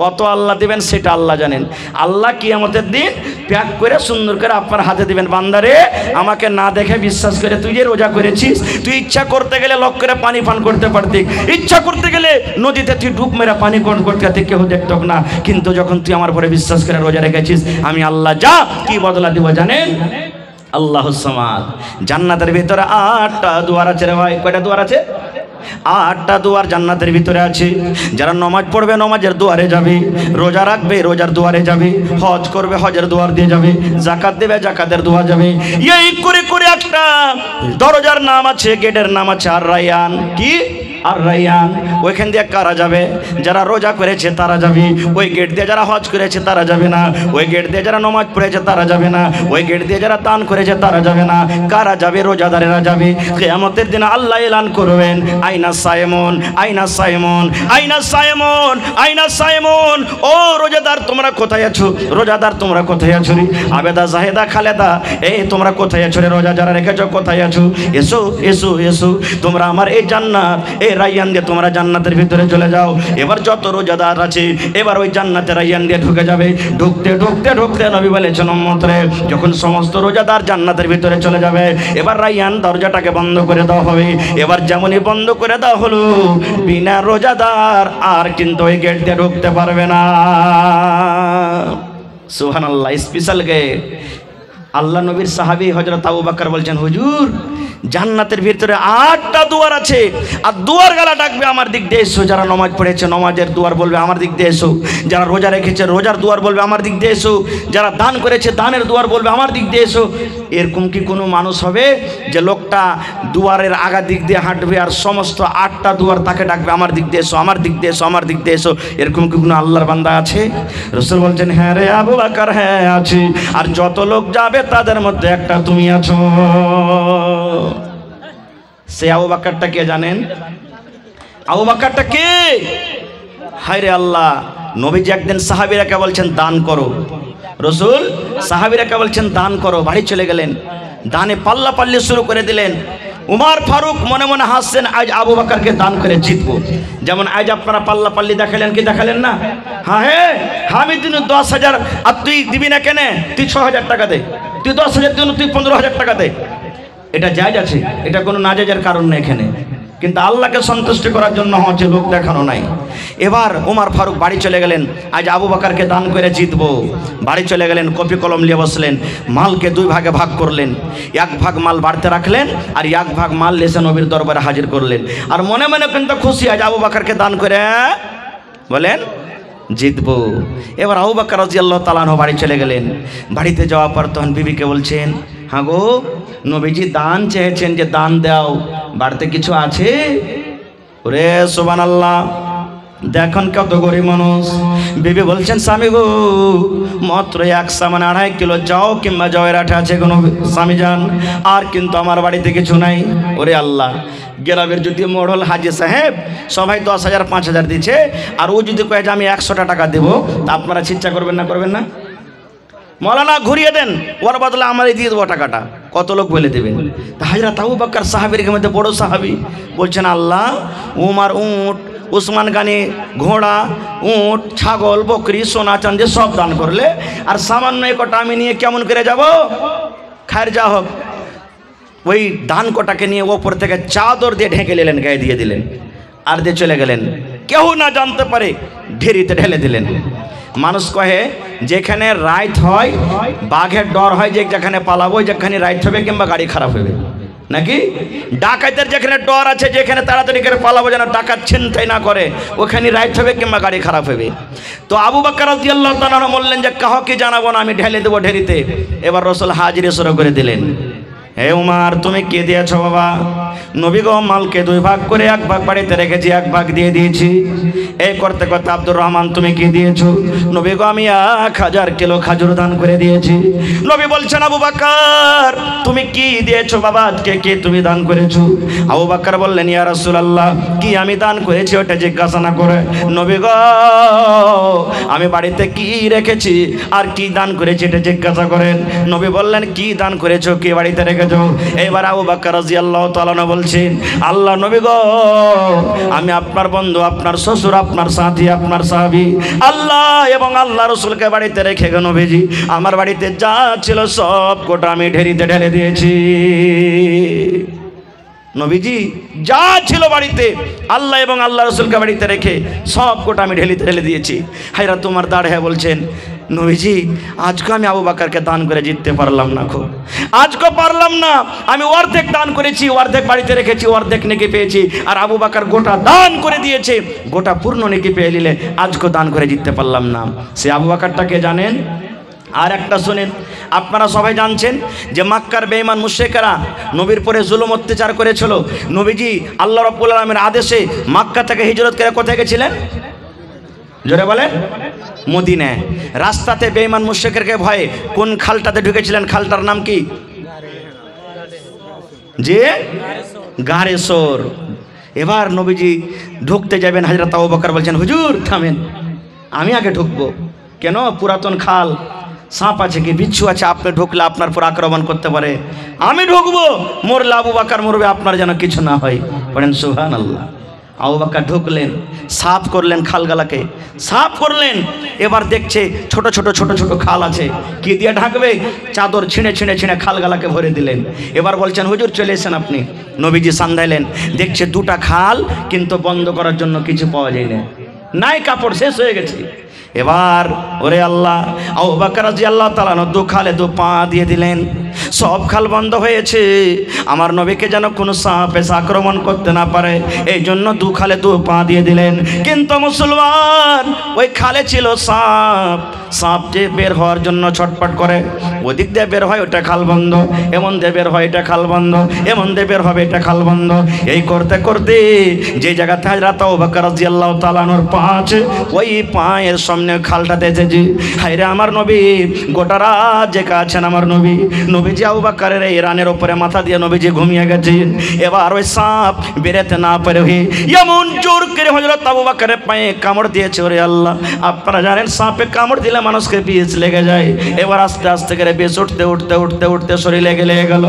[SPEAKER 4] কত আল্লাহ দিবেন সেটা আল্লাহ জানেন। আল্লাহ কিয়ামতের দিন প্যাক করে সুন্দর করে আপনার হাতে দিবেন, বান্দারে আমাকে না দেখে বিশ্বাস করে তুই যে রোজা করেছিস, তুই ইচ্ছা করতে গেলে লক করে পানি পান করতে পারতি, ইচ্ছা করতে গেলে নদীতে তুই ডুব মেরে পানি পান করতে কেউ দেখত না, কিন্তু যখন তুই আমার পরে বিশ্বাস করে রোজা রেখেছিস, আমি আল্লাহ যা কি বদলা দিব জানেন? আল্লাহুস সামাদ। জান্নাতের ভিতরে 8টা দুয়ার আছে রে ভাই। কয়টা দুয়ার আছে? 8টা দুয়ার জান্নাতের ভিতরে আছে। যারা নামাজ পড়বে নামাজের দুয়ারে যাবে, রোজা রাখবে রোজার দুয়ারে যাবে, হজ করবে হজের দুয়ার দিয়ে যাবে, যাকাত দেবে যাকাতের দুয়ার যাবে। এই করে করে একটা দরজার নাম আছে, গেটের নাম আছে আর রায়্যান। কি? আর রায়্যান। ওইখান দিয়ে কারা যাবে? যারা রোজা করেছে তারা যাবে ওই গেট দিয়ে, যারা হজ করেছে তারা যাবে না ওই গেট দিয়ে, যারা নামাজ পড়েছে তারা যাবে না ওই গেট দিয়ে, যারা দান করেছে তারা যাবে না। কারা যাবে? রোজাদারেরা যাবে। কিয়ামতের দিন আল্লাহ এলান করবেন, আইনা সাইমন, আইনা সাইমন, আইনা সাইমন, আইনা সাইমন। ও রোজাদার তোমরা কোথায় আছো? রোজাদার তোমরা কোথায় আছো রে? আবেদা জাহেদা খালেদা, এই তোমরা কোথায় আছো রে? রোজা যারা রেখেছো কোথায় আছো? এসো এসো এসো, তোমরা আমার এই জান্নাত এই রায়্যান দিয়ে তোমরা জান্নাতের ভিতরে চলে যাও। এবার যত রোজাদার আছে এবার ওই জান্নাতের রায়্যান দিয়ে ঢুকে যাবে। ঢুকতে ঢুকতে ঢুকতে নবী বলেছেন উম্মতরে, যখন সমস্ত রোজাদার জান্নাতের ভিতরে চলে যাবে, এবার রায়্যান দরজাটাকে বন্ধ করে দেওয়া হবে। এবার যেমনই বন্ধ করে দেওয়া হলো, বিনা রোজাদার আর কিন্তু ওই গেট দিয়ে ঢুকতে পারবে না। সুবহানাল্লাহ। Special gate. আল্লাহ নবীর সাহাবী হযরত আবু বকর বলছেন, হুজুর জান্নাতের ভিতরে 8টা দুয়ার আছে, আর দুয়ার গালা ডাকবে আমার দিক দিয়ে এসো। যারা নামাজ পড়েছে নামাজের দুয়ার বলবে আমার দিক দিয়ে এসো, যারা রোজা রেখেছে রোজার দুয়ার বলবে আমার দিক দিয়ে এসো, যারা দান করেছে দানের দুয়ার বলবে আমার দিক দিয়ে এসো। এরকম কি কোনো মানুষ হবে যে লোকটা দুয়ারের আগা দিক দিয়ে হাঁটবে আর সমস্ত 8টা দুয়ার তাকে ডাকবে আমার দিক দিয়ে এসো, আমার দিক দিয়ে এসো, আমার দিক দিয়ে এসো? এরকম কি কোনো আল্লাহর বান্দা আছে? রাসূল বলছেন, হ্যাঁ রে আবু বকর, হ্যাঁ আছে। আর যত লোক যাবে তাদের মধ্যে একটা তুমি আছো। সে আবু বকরটা কে জানেন? আবু বকরটা কে? হায় রে আল্লাহ। নবীজি একদিন সাহাবীরাকে বলছেন দান করো। রাসূল সাহাবীরাকে বলছেন দান করো, বাড়ি চলে গেলেন। দানে পাল্লা পাল্লি শুরু করে দিলেন। উমর ফারুক মনে মনে হাসছেন, আজ আবু বকরকে দান করে জিতবো। যেমন আজ আপনারা পাল্লা পাল্লি দেখালেন, কি দেখালেন না? হ্যাঁ হ্যাঁ, আমি দিন 10,000 আর তুই দিবি না কেন? তুই 6,000 টাকা দে, তুই 10,000 দিন, তুই 15,000 টাকা দে। এটা জায়েজ আছে, এটা কোনো নাজায়েজের কারণ নেই এখানে, কিন্তু আল্লাহকে সন্তুষ্ট করার জন্য হচ্ছে, লোক দেখানো নাই। এবার ওমর ফারুক বাড়ি চলে গেলেন, আজ আবু বকরকে দান করে জিতবো। বাড়ি চলে গেলেন, কপি কলম নিয়ে বসলেন, মালকে 2 ভাগে ভাগ করলেন। 1 ভাগ মাল বাড়তে রাখলেন আর 1 ভাগ মাল এসে নবীর দরবারে হাজির করলেন। আর মনে মনে কিন্তু খুশি, আজ আবু বকরকে দান করে বলেন জিতবো। এবার আবু বকর রাদিয়াল্লাহু তাআলা আনহু বাড়ি চলে গেলেন। বাড়িতে যাওয়ার পর তখন বিবিকে বলছেন, হ্যাঁ গো নবীজি দান চেয়েছেন যে দান দাও, বাড়িতে কিছু আছে? ওরে সুবহানাল্লাহ, দেখুন কত গরিব মানুষ। বিবি বলছেন, স্বামী গো মাত্র 1 সামান 2.5 কিলো যাও কিংবা জয়ের আঠা আছে কোনো স্বামী যান, আর কিন্তু আমার বাড়িতে কিছু নাই। ওরে আল্লাহ, গ্রামের যদি মোড়ল হাজি সাহেব সবাই 10,000 5,000 দিচ্ছে, আর ও যদি কয়ে যে আমি 100টা টাকা দেবো, তা আপনারা চিন্তা করবেন না? করবেন না? মৌলানা ঘুরিয়ে দেন, ওর বদলে আমারই দিয়ে দেবো টাকাটা। কত লোক বলে দেবেন? তা হযরত আবু বকর সাহাবীর মধ্যে বড় সাহাবী বলছেন, আল্লাহ উমার উট, উসমান গানি ঘোড়া, উট, ছাগল, বকরি, সোনা চাঁদি সব দান করলে, আর সামান্য একটা আমি নিয়ে কেমন করে যাব? খায়ের যা হোক। ওই দান কটাকে নিয়ে ওপর থেকে চাদর দিয়ে ঢেকে নিলেন, গায়ে দিয়ে দিলেন, আর দিয়ে চলে গেলেন। কেউ না জানতে পারে ঢেরিতে ঢেলে দিলেন। মানুষ কহে যেখানে রাইত হয় বাঘের ডর হয়, যে যেখানে পালাবো যেখানে রাইত হবে কিংবা গাড়ি খারাপ হবে। নাকি ডাকাতের যেখানে ডর আছে, যেখানে তাড়াতাড়ি করে পালাবো যেন ডাকাত ছিনতাই না করে, ওখানে রাইট হবে কিংবা গাড়ি খারাপ হবে। তো আবু বকর রাদিয়াল্লাহু তাআলা বললেন যে কাউকে জানাবো না, আমি ঢেলে দেবো ঢেরিতে। এবার রাসূল হাজিরে শুরু করে দিলেন, হে উমার তুমি কে দিয়েছো বাবা? নবী গো মালকে দুই ভাগ করে এক ভাগ বাড়িতে রেখেছি, এক ভাগ দিয়ে দিয়েছি। এই করতে করতে আব্দুর রহমান তুমি কি দিয়েছো? নবী গো আমি 1000 কিলো খাজুর দান করে দিয়েছি। নবী বলছেন আবু বকর তুমি কি দিয়েছো বাবা? আজকে কি তুমি দান করেছো? আবু বকর বললেন ইয়া রাসূলুল্লাহ কি আমি দান করেছি ওটা জিজ্ঞাসা না করে নবী গো আমি বাড়িতে কি রেখেছি আর কি দান করেছি এটা জিজ্ঞাসা করেন। নবী বললেন কি দান করেছো, কি বাড়িতে রেখেছো? এবার আবু বকর রাদিয়াল্লাহু তাআলা বলছেন আল্লাহ নবী গো আমি আপনার বন্ধু, আপনার শ্বশুর, আপনার সাথী, আপনার সাহাবী আল্লাহ এবং আল্লাহ রাসূলকে বাড়িতে রেখে গো নবীজি আমার বাড়িতে যা ছিল সব কোটা আমি ঢেরিতে ঢেলে দিয়েছি। নবীজি যা ছিল বাড়িতে আল্লাহ এবং আল্লাহ রাসূলকে বাড়িতে রেখে সব কোটা আমি ঢেলিতে ঢেলে দিয়েছি। হায়রা তোমার দাঁড় হ্যাঁ বলছেন নবীজি আজকে আমি আবু বকরকে দান করে জিততে পারলাম না, খুব আজকে পারলাম না। আমি অর্ধেক দান করেছি, অর্ধেক বাড়িতে রেখেছি, অর্ধেক নেকি পেয়েছি, আর আবু বকর গোটা দান করে দিয়েছে, গোটা পূর্ণ নেকি পেয়ে নিলে আজকে দান করে জিততে পারলাম না। সে আবু বকরটাকে জানেন? আর একটা শুনেন, আপনারা সবাই জানছেন যে মক্কার বেঈমান মুশরিকরা নবীর পরে জুলুম অত্যাচার করেছিল। নবীজি আল্লাহ রাব্বুল আলামিনের আদেশে মক্কা থেকে হিজরত করে কোথায় গেছিলেন? জোরে বলেন। মদিনায়। রাস্তাতে বেঈমান মুশরিকদেরকে ভয়ে কোন খালটাতে ঢুকেছিলেন? খালটার নাম কি? যে গারে সোর। এবার নবীজি ঢুকতে যাবেন, হযরত আবু বকর বলছেন হুজুর থামেন, আমি আগে ঢুকবো। কেন? পুরাতন খাল, সাপ আছে কি বিচ্ছু আছে, আপনি ঢুকলে আপনার পর আক্রমণ করতে পারে, আমি ঢুকবো, মরলে আবু বকর মরবে, আপনার যেন কিছু না হয়। বলেন সুবহানাল্লাহ। আবু বকর ঢুকলেন, সাফ করলেন খালগালাকে, সাফ করলেন। এবার দেখছে ছোট ছোট ছোট ছোট খাল আছে, কি দিয়ে ঢাকবে? চাদর ছিঁড়ে ছিঁড়ে ছিঁড়ে খালগালাকে ভরে দিলেন। এবার বলছেন হুজুর চলে এসেন আপনি। নবীজি সান্দাইলেন, দেখছে দুটা খাল কিন্তু বন্ধ করার জন্য কিছু পাওয়া যায় না, নাই, কাপড় শেষ হয়ে গেছে। এবার ওরে আল্লাহ, আবু বকর রাদিয়াল্লাহু তাআলা দু খালে দু পা দিয়ে দিলেন, সব খাল বন্ধ হয়েছে। আমার নবীকে যেন কোনো সাপ এসে আক্রমণ করতে না পারে, এই জন্য দু খালে দু পা দিয়ে দিলেন। কিন্তু মুসলমান ওই খালে ছিল সাপ, সাপ যে বের হওয়ার জন্য ছটফট করে, ওদিক দিয়ে বের হয় ওটা খাল বন্ধ, এমন দিয়ে বের হয় এটা খাল বন্ধ, এমন দিয়ে বের হবে এটা খাল বন্ধ। এই করতে করতে যে জায়গাতে হযরত আবু বকর রাদিয়াল্লাহু তাআলা আনহুর পা আছে, ওই পায়ের সামনে খালটাতে এসেছি। হায়রে আমার নবী, গোটা রাত জেগে আছেন আমার নবী। নবীজি আবু বকরের এই রানের উপরে মাথা দিয়ে নবীজি ঘুমিয়ে গেছেন। এবার ওই সাপ বেরোতে না পারে এমন জোর করে হযরত আবু বকরের পায়ে কামড় দিয়েছে। ওরে আল্লাহ, আপনারা জানেন সাপে কামড় দিলে মানুষকে বিষ লেগে যায়। এবার আস্তে আস্তে করে বিষ উঠতে উঠতে উঠতে উঠতে শরীরে লেগে গেল,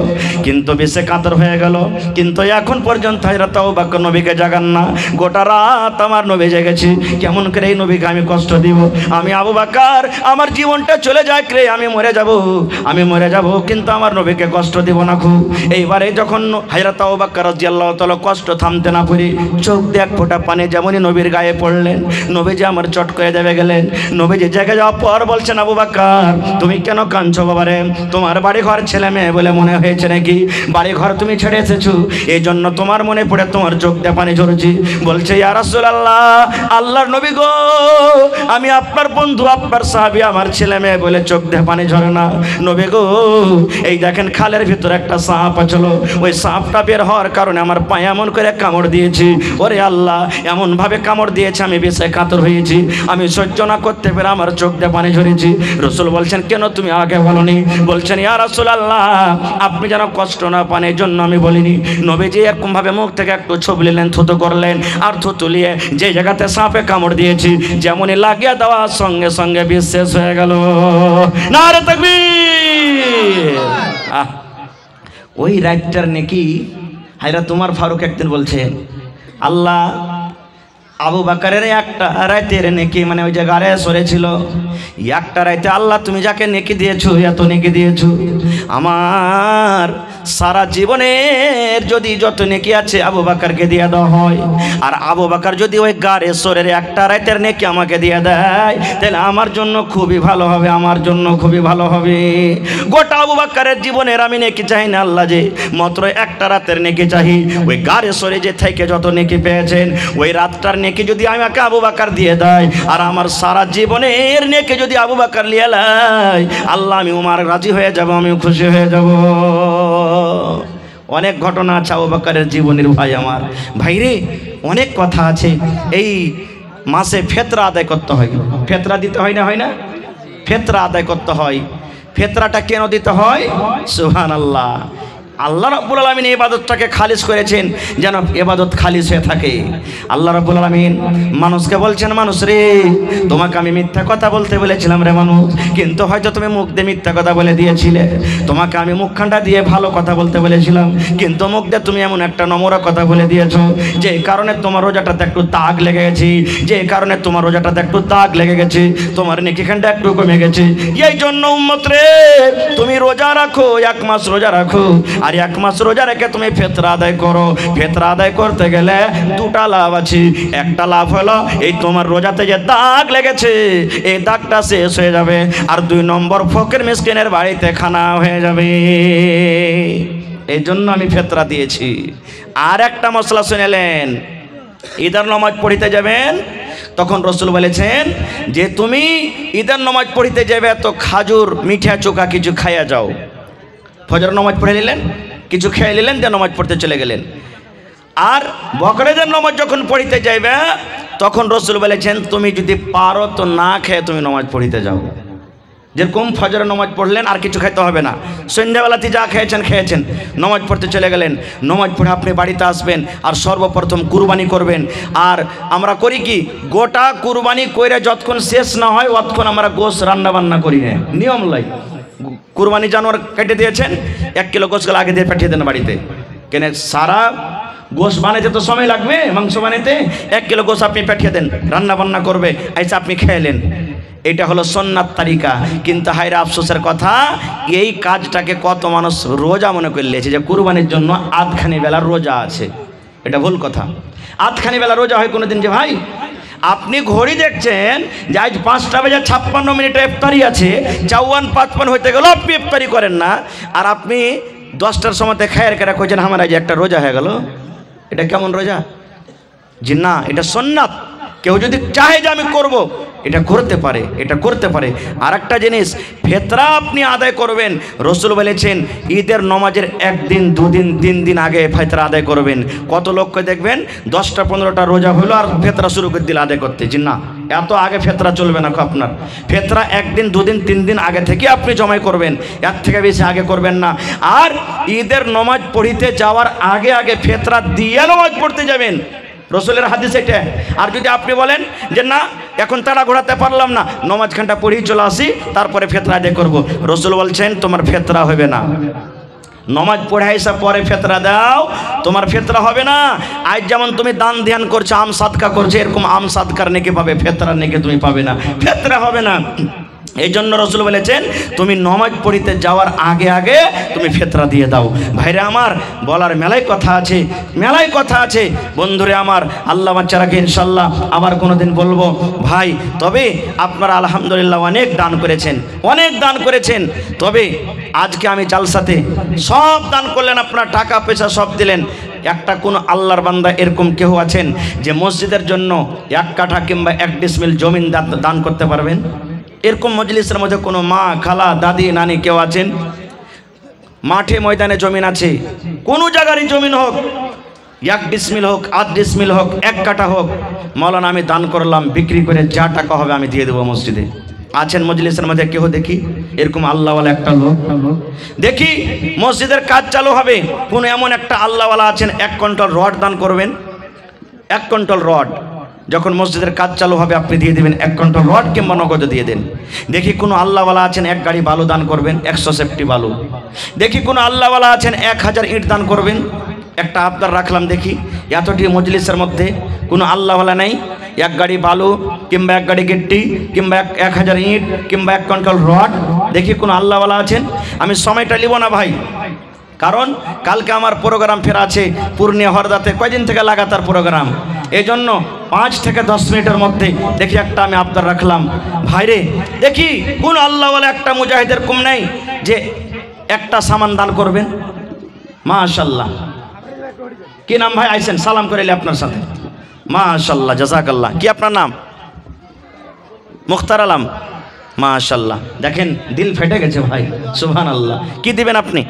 [SPEAKER 4] কিন্তু বিষে কাতর হয়ে গেল। কিন্তু এখন পর্যন্ত হযরত আবু বকর নবীকে জাগান না। গোটা রাত আমার নবী জেগেছি, কেমন করে এই নবীকে আমি কষ্ট দিব? আমি আবু বকর, আমার জীবনটা চলে যায় রে, আমি মরে যাব, আমি মরে যাব, কিন্তু আমার নবীকে কষ্ট দিব না খুব। এইবারে যখন হযরত আবু বকর রাদিয়াল্লাহু তাআলা কষ্ট থামতে না পারে, চোখ দিয়ে এক ফোঁটা পানি যেমনই নবীর গায়ে পড়লেন, নবীজি আমার চট করে দেবে গেলেন। নবীজি জেগে যাওয়ার পর বলছেন আবু বকর তুমি কেন কাঁদছো বাবারে? তোমার বাড়ি ঘর ছেলে মেয়ে বলে মনে হয়েছে নাকি? বাড়ি ঘর তুমি ছেড়ে এসেছো, এই জন্য তোমার মনে পড়ে তোমার চোখ দিয়ে পানি ঝরছে। বলছে ইয়া রাসূলুল্লাহ, আল্লাহর নবী গো, আমি আপনার বন্ধু, আপনার সাহাবী, আমার ছেলে মেয়ে বলে চোখ দিয়ে পানি ঝরে না। নবী গো, এই দেখেন খালের ভিতরে একটা সাপ ছিল, ওই সাপটা বের হওয়ার কারণে আমার পায়ে এমন করে কামড় দিয়েছি। ওরে আল্লাহ, এমন ভাবে কামড় দিয়েছে আমি বিষে কাতর হয়েছি, আমি সহ্য না করতে পেরে আমার চোখ দিয়ে পানি ঝরেছি। রাসূল বলছেন কেন তুমি আগে বলনি? বলছেন ইয়া রাসূলুল্লাহ, আপনি যেন কষ্ট না পান এই জন্য আমি বলিনি। নবীজি এরকম ভাবে মুখ থেকে একটু ছবলিলেন, থুতু করলেন, আর থুতু নিয়ে যে জায়গাতে সাপে কামড় দিয়েছি যেমনই লাগিয়ে দেওয়ার সঙ্গে সঙ্গে বিষ শেষ হয়ে গেল। নারে তাকবীর। ওই রাতটার নাকি হযরত উমর ফারুক একদিন বলছেন, আল্লাহ আবু বকরের একটা রাতের নেকি, মানে ওই যে গাড়ে সরেছিল, একটা রাতে আল্লাহ তুমি যাকে নেকি দিয়েছো, এত নেকি দিয়েছো, আমার সারা জীবনের যদি যত নেকি আছে আবু বকরকে দিয়ে দেওয়া হয়, আর আবু বকর যদি ওই গাড়ে সরের একটা রাতের নেকি আমাকে দিয়ে দেয়, তাহলে আমার জন্য খুবই ভালো হবে, আমার জন্য খুবই ভালো হবে। গোটা আবু বকরের জীবনের আমি নেকি চাই না আল্লাহ, যে মাত্র একটা রাতের নেকি চাই। ওই গাড়ে সরে যে থেকে যত নেকি পেয়েছেন, ওই রাতটার নেকি যদি আমাকে আবু বকর দিয়ে দেয়, আর আমার সারা জীবনের নেকি যদি আবু বকর নিয়ে নেয়, আল্লাহ আমি উমার রাজি হয়ে যাব, আমিও খুশি হয়ে যাব। অনেক ঘটনা আছে আবু বকরের জীবনের ভাই আমার ভাইরে, অনেক কথা আছে। এই মাসে ফেতরা আদায় করতে হয়, ফেতরা দিতে হয় না, হয় না? ফেতরা আদায় করতে হয়। ফেতরাটা কেন দিতে হয়? সুবহানাল্লাহ। আল্লাহ রাব্বুল আলামিন এই ইবাদতটাকে খালিস করেছেন যেন ইবাদত খালিস হয়ে থাকে। আল্লাহ রাব্বুল আলামিন মানুষকে বলছেন, মানুষ রে, তোমাকে আমি মিথ্যা কথা বলতে বলেছিলাম রে মানুষ, কিন্তু হয়তো তুমি মুখ দিয়ে মিথ্যা কথা বলে দিয়েছিলে। তোমাকে আমি মুখখানটা দিয়ে ভালো কথা বলতে বলেছিলাম, কিন্তু মুখ দিয়ে তুমি এমন একটা নম্র কথা বলে দিয়েছো, যে কারণে তোমার রোজাটাতে একটু দাগ লেগে গেছে, যে কারণে তোমার রোজাটাতে একটু দাগ লেগে গেছে, তোমার নেকিখানটা একটু কমে গেছে। এই জন্য উম্মত রে, তুমি রোজা রাখো, 1 মাস রোজা রাখো, আর 1 মাস রোজা রেখে তুমি ফেতরা আদায় করো। ফেতরা আদায় করতে গেলে দুটা লাভ আছে। একটা লাভ হলো এই তোমার রোজাতে যে দাগ লেগেছে, এই দাগটা শেষ হয়ে যাবে, আর 2 নম্বর ফকির মিসকিনের বাড়িতে খানা হয়ে যাবে। এই জন্য আমি ফেতরা দিয়েছি। আর একটা মশলা শুনেলেন, ঈদের নামাজ পড়িতে যাবেন, তখন রসুল বলেছেন যে তুমি ঈদের নামাজ পড়িতে যাবে তো খাজুর, মিঠা চোখা কিছু খাইয়া যাও। ফজর নামাজ পড়ে নিলেন, কিছু খেয়ে নিলেন, দিয়ে নামাজ পড়তে চলে গেলেন। আর বকরেদের নামাজ যখন পড়িতে যাইবে, তখন রসুল বলেছেন তুমি যদি পারো তো না খেয়ে তুমি নামাজ পড়িতে যাও। যেরকম ফজরের নামাজ পড়লেন, আর কিছু খেতে হবে না, সন্ধ্যাবেলাতে যা খেয়েছেন খেয়েছেন, নামাজ পড়তে চলে গেলেন। নামাজ পড়ে আপনি বাড়িতে আসবেন, আর সর্বপ্রথম কুরবানি করবেন। আর আমরা করি কি, গোটা কুরবানি করে যতক্ষণ শেষ না হয় ততক্ষণ আমরা গোশ রান্না বান্না করি না, নিয়ম লাই। কুরবানি জানোয়ার কেটে দিয়েছেন, 1 কিলো গোশগুলো আগে দিয়ে পাঠিয়ে দেন বাড়িতে, কেন সারা গোশ বানাইতে তো সময় লাগবে, মাংস বানাইতে। 1 কিলো গোশ আপনি পাঠিয়ে দেন, রান্না বান্না করবে, আইসা আপনি খেলেন। এটা হলো সুন্নাত তারিকা। কিন্তু হায়রে আফসোসের কথা, এই কাজটাকে কত মানুষ রোজা মনে করে নিয়েছে, যে কুরবানির জন্য আধখানি বেলা রোজা আছে। এটা ভুল কথা। আধখানি বেলা রোজা হয় কোনোদিন? যে ভাই আপনি ঘড়ি দেখছেন যে আজ 5:56 ইফতারি আছে, 54-55 হইতে গেল আপনি ইফতারি করেন না, আর আপনি 10টার সময়তে খায়ের কেটে কইছেন আমার আজ একটা রোজা হয়ে গেল। এটা কেমন রোজা? জি না, এটা সুন্নাত। কেউ যদি চাহে যে আমি করব, এটা করতে পারে, এটা করতে পারে। আর একটা জিনিস, ফেতরা আপনি আদায় করবেন, রসুল বলেছেন ঈদের নামাজের 1 দিন 2 দিন 3 দিন আগে ফেতরা আদায় করবেন। কত লোককে দেখবেন 10টা-15টা রোজা হলো আর ফেতরা শুরু করে দিল আদায় করতে। জি না, এত আগে ফেতরা চলবে না। আপনার ফেতরা 1 দিন 2 দিন 3 দিন আগে থেকে আপনি জমাই করবেন, এর থেকে বেশি আগে করবেন না। আর ঈদের নামাজ পড়িতে যাওয়ার আগে আগে ফেতরা দিয়ে নামাজ পড়তে যাবেন, রসুলের হাদিস এটা। আর যদি আপনি বলেন যে না এখন তাড়া ঘোরাতে পারলাম না, নামাজখানটা পড়েই চলে আসি, তারপরে ফেতরা আদায় করবো, রসুল বলছেন তোমার ফেতরা হবে না। নামাজ পড়ে এসে পরে ফেতরা দাও, তোমার ফেতরা হবে না। আজ যেমন তুমি দান ধ্যান করছো, আম সাদকা করছো, এরকম আম সাদকার নেকি পাবে, ফেতরার নেকি তুমি পাবে না, ফেতরা হবে না। এই জন্য রসুল বলেছেন তুমি নামাজ পড়িতে যাওয়ার আগে আগে তুমি ফেতরা দিয়ে দাও। ভাইরে আমার, বলার মেলায় কথা আছে, মেলায় কথা আছে। বন্ধুরে আমার, আল্লাহ বাচ্চারাকে ইনশাল্লাহ আবার কোনোদিন বলবো ভাই। তবে আপনারা আলহামদুলিল্লাহ অনেক দান করেছেন, অনেক দান করেছেন। তবে আজকে আমি জালসাতে সব দান করলেন, আপনার টাকা পয়সা সব দিলেন। একটা কোন আল্লাহর বান্দা এরকম কেউ আছেন যে মসজিদের জন্য 1 কাঠা কিংবা 1 ডিসমিল জমিন দান করতে পারবেন? এরকম মজলিসের মধ্যে কোনো মা, খালা, দাদি, নানি কেউ আছেন? মাঠে ময়দানে জমিন আছে, কোনো জায়গারই জমিন হোক, 1 ডিসমিল হোক, 8 ডিসমিল হোক, 1 কাঠা হোক, মাওলানা আমি দান করলাম, বিক্রি করে যা টাকা হবে আমি দিয়ে দেবো মসজিদে। আছেন মজলিসের মধ্যে কেউ? দেখি এরকম আল্লাহওয়ালা একটা লোক। দেখি মসজিদের কাজ চালু হবে, কোন এমন একটা আল্লাহওয়ালা আছেন 1 কুইন্টাল রড দান করবেন? 1 কুইন্টাল রড যখন মসজিদের কাজ চালু হবে আপনি দিয়ে দেবেন, 1 কুইন্টাল রড কিংবা নগদ দিয়ে দেন। দেখি কোনো আল্লাহওয়ালা আছেন 1 গাড়ি বালু দান করবেন, 100 সেফটি বালু। দেখি কোনো আল্লাহওয়ালা আছেন 1000 ইট দান করবেন। একটা আবদার রাখলাম, দেখি এতটি মজলিসের মধ্যে কোনো আল্লাহওয়ালা নাই এক গাড়ি বালু কিংবা এক গাড়ি গিট্টি কিংবা 1000 ইট কিংবা 1 কুইন্টাল রড, দেখি কোন আল্লাহওয়ালা আছেন? আমি সময়টা নিব না ভাই, কারণ কালকে আমার প্রোগ্রাম ফের আছে পূর্ণিয়া হরদাতে, কয়দিন থেকে লাগাতার প্রোগ্রাম, এই জন্য 5 থেকে 10 মিনিটের মধ্যে দেখি একটা আমি আবদার রাখলাম, ভাইরে দেখি কোন আল্লাহওয়ালা একটা মুজাহিদের কম নেই যে একটা সামান দান করবেন। মাশাল্লাহ, কি নাম ভাই? আইসেন সালাম করে এলি আপনার সাথে। মাশাল্লাহ, জাযাকাল্লাহ। কি আপনার নাম? মুখতার আলম। মাশাল্লাহ, দেখেন দিল ফেটে গেছে ভাই, সুবহানাল্লাহ। কি দিবেন আপনি?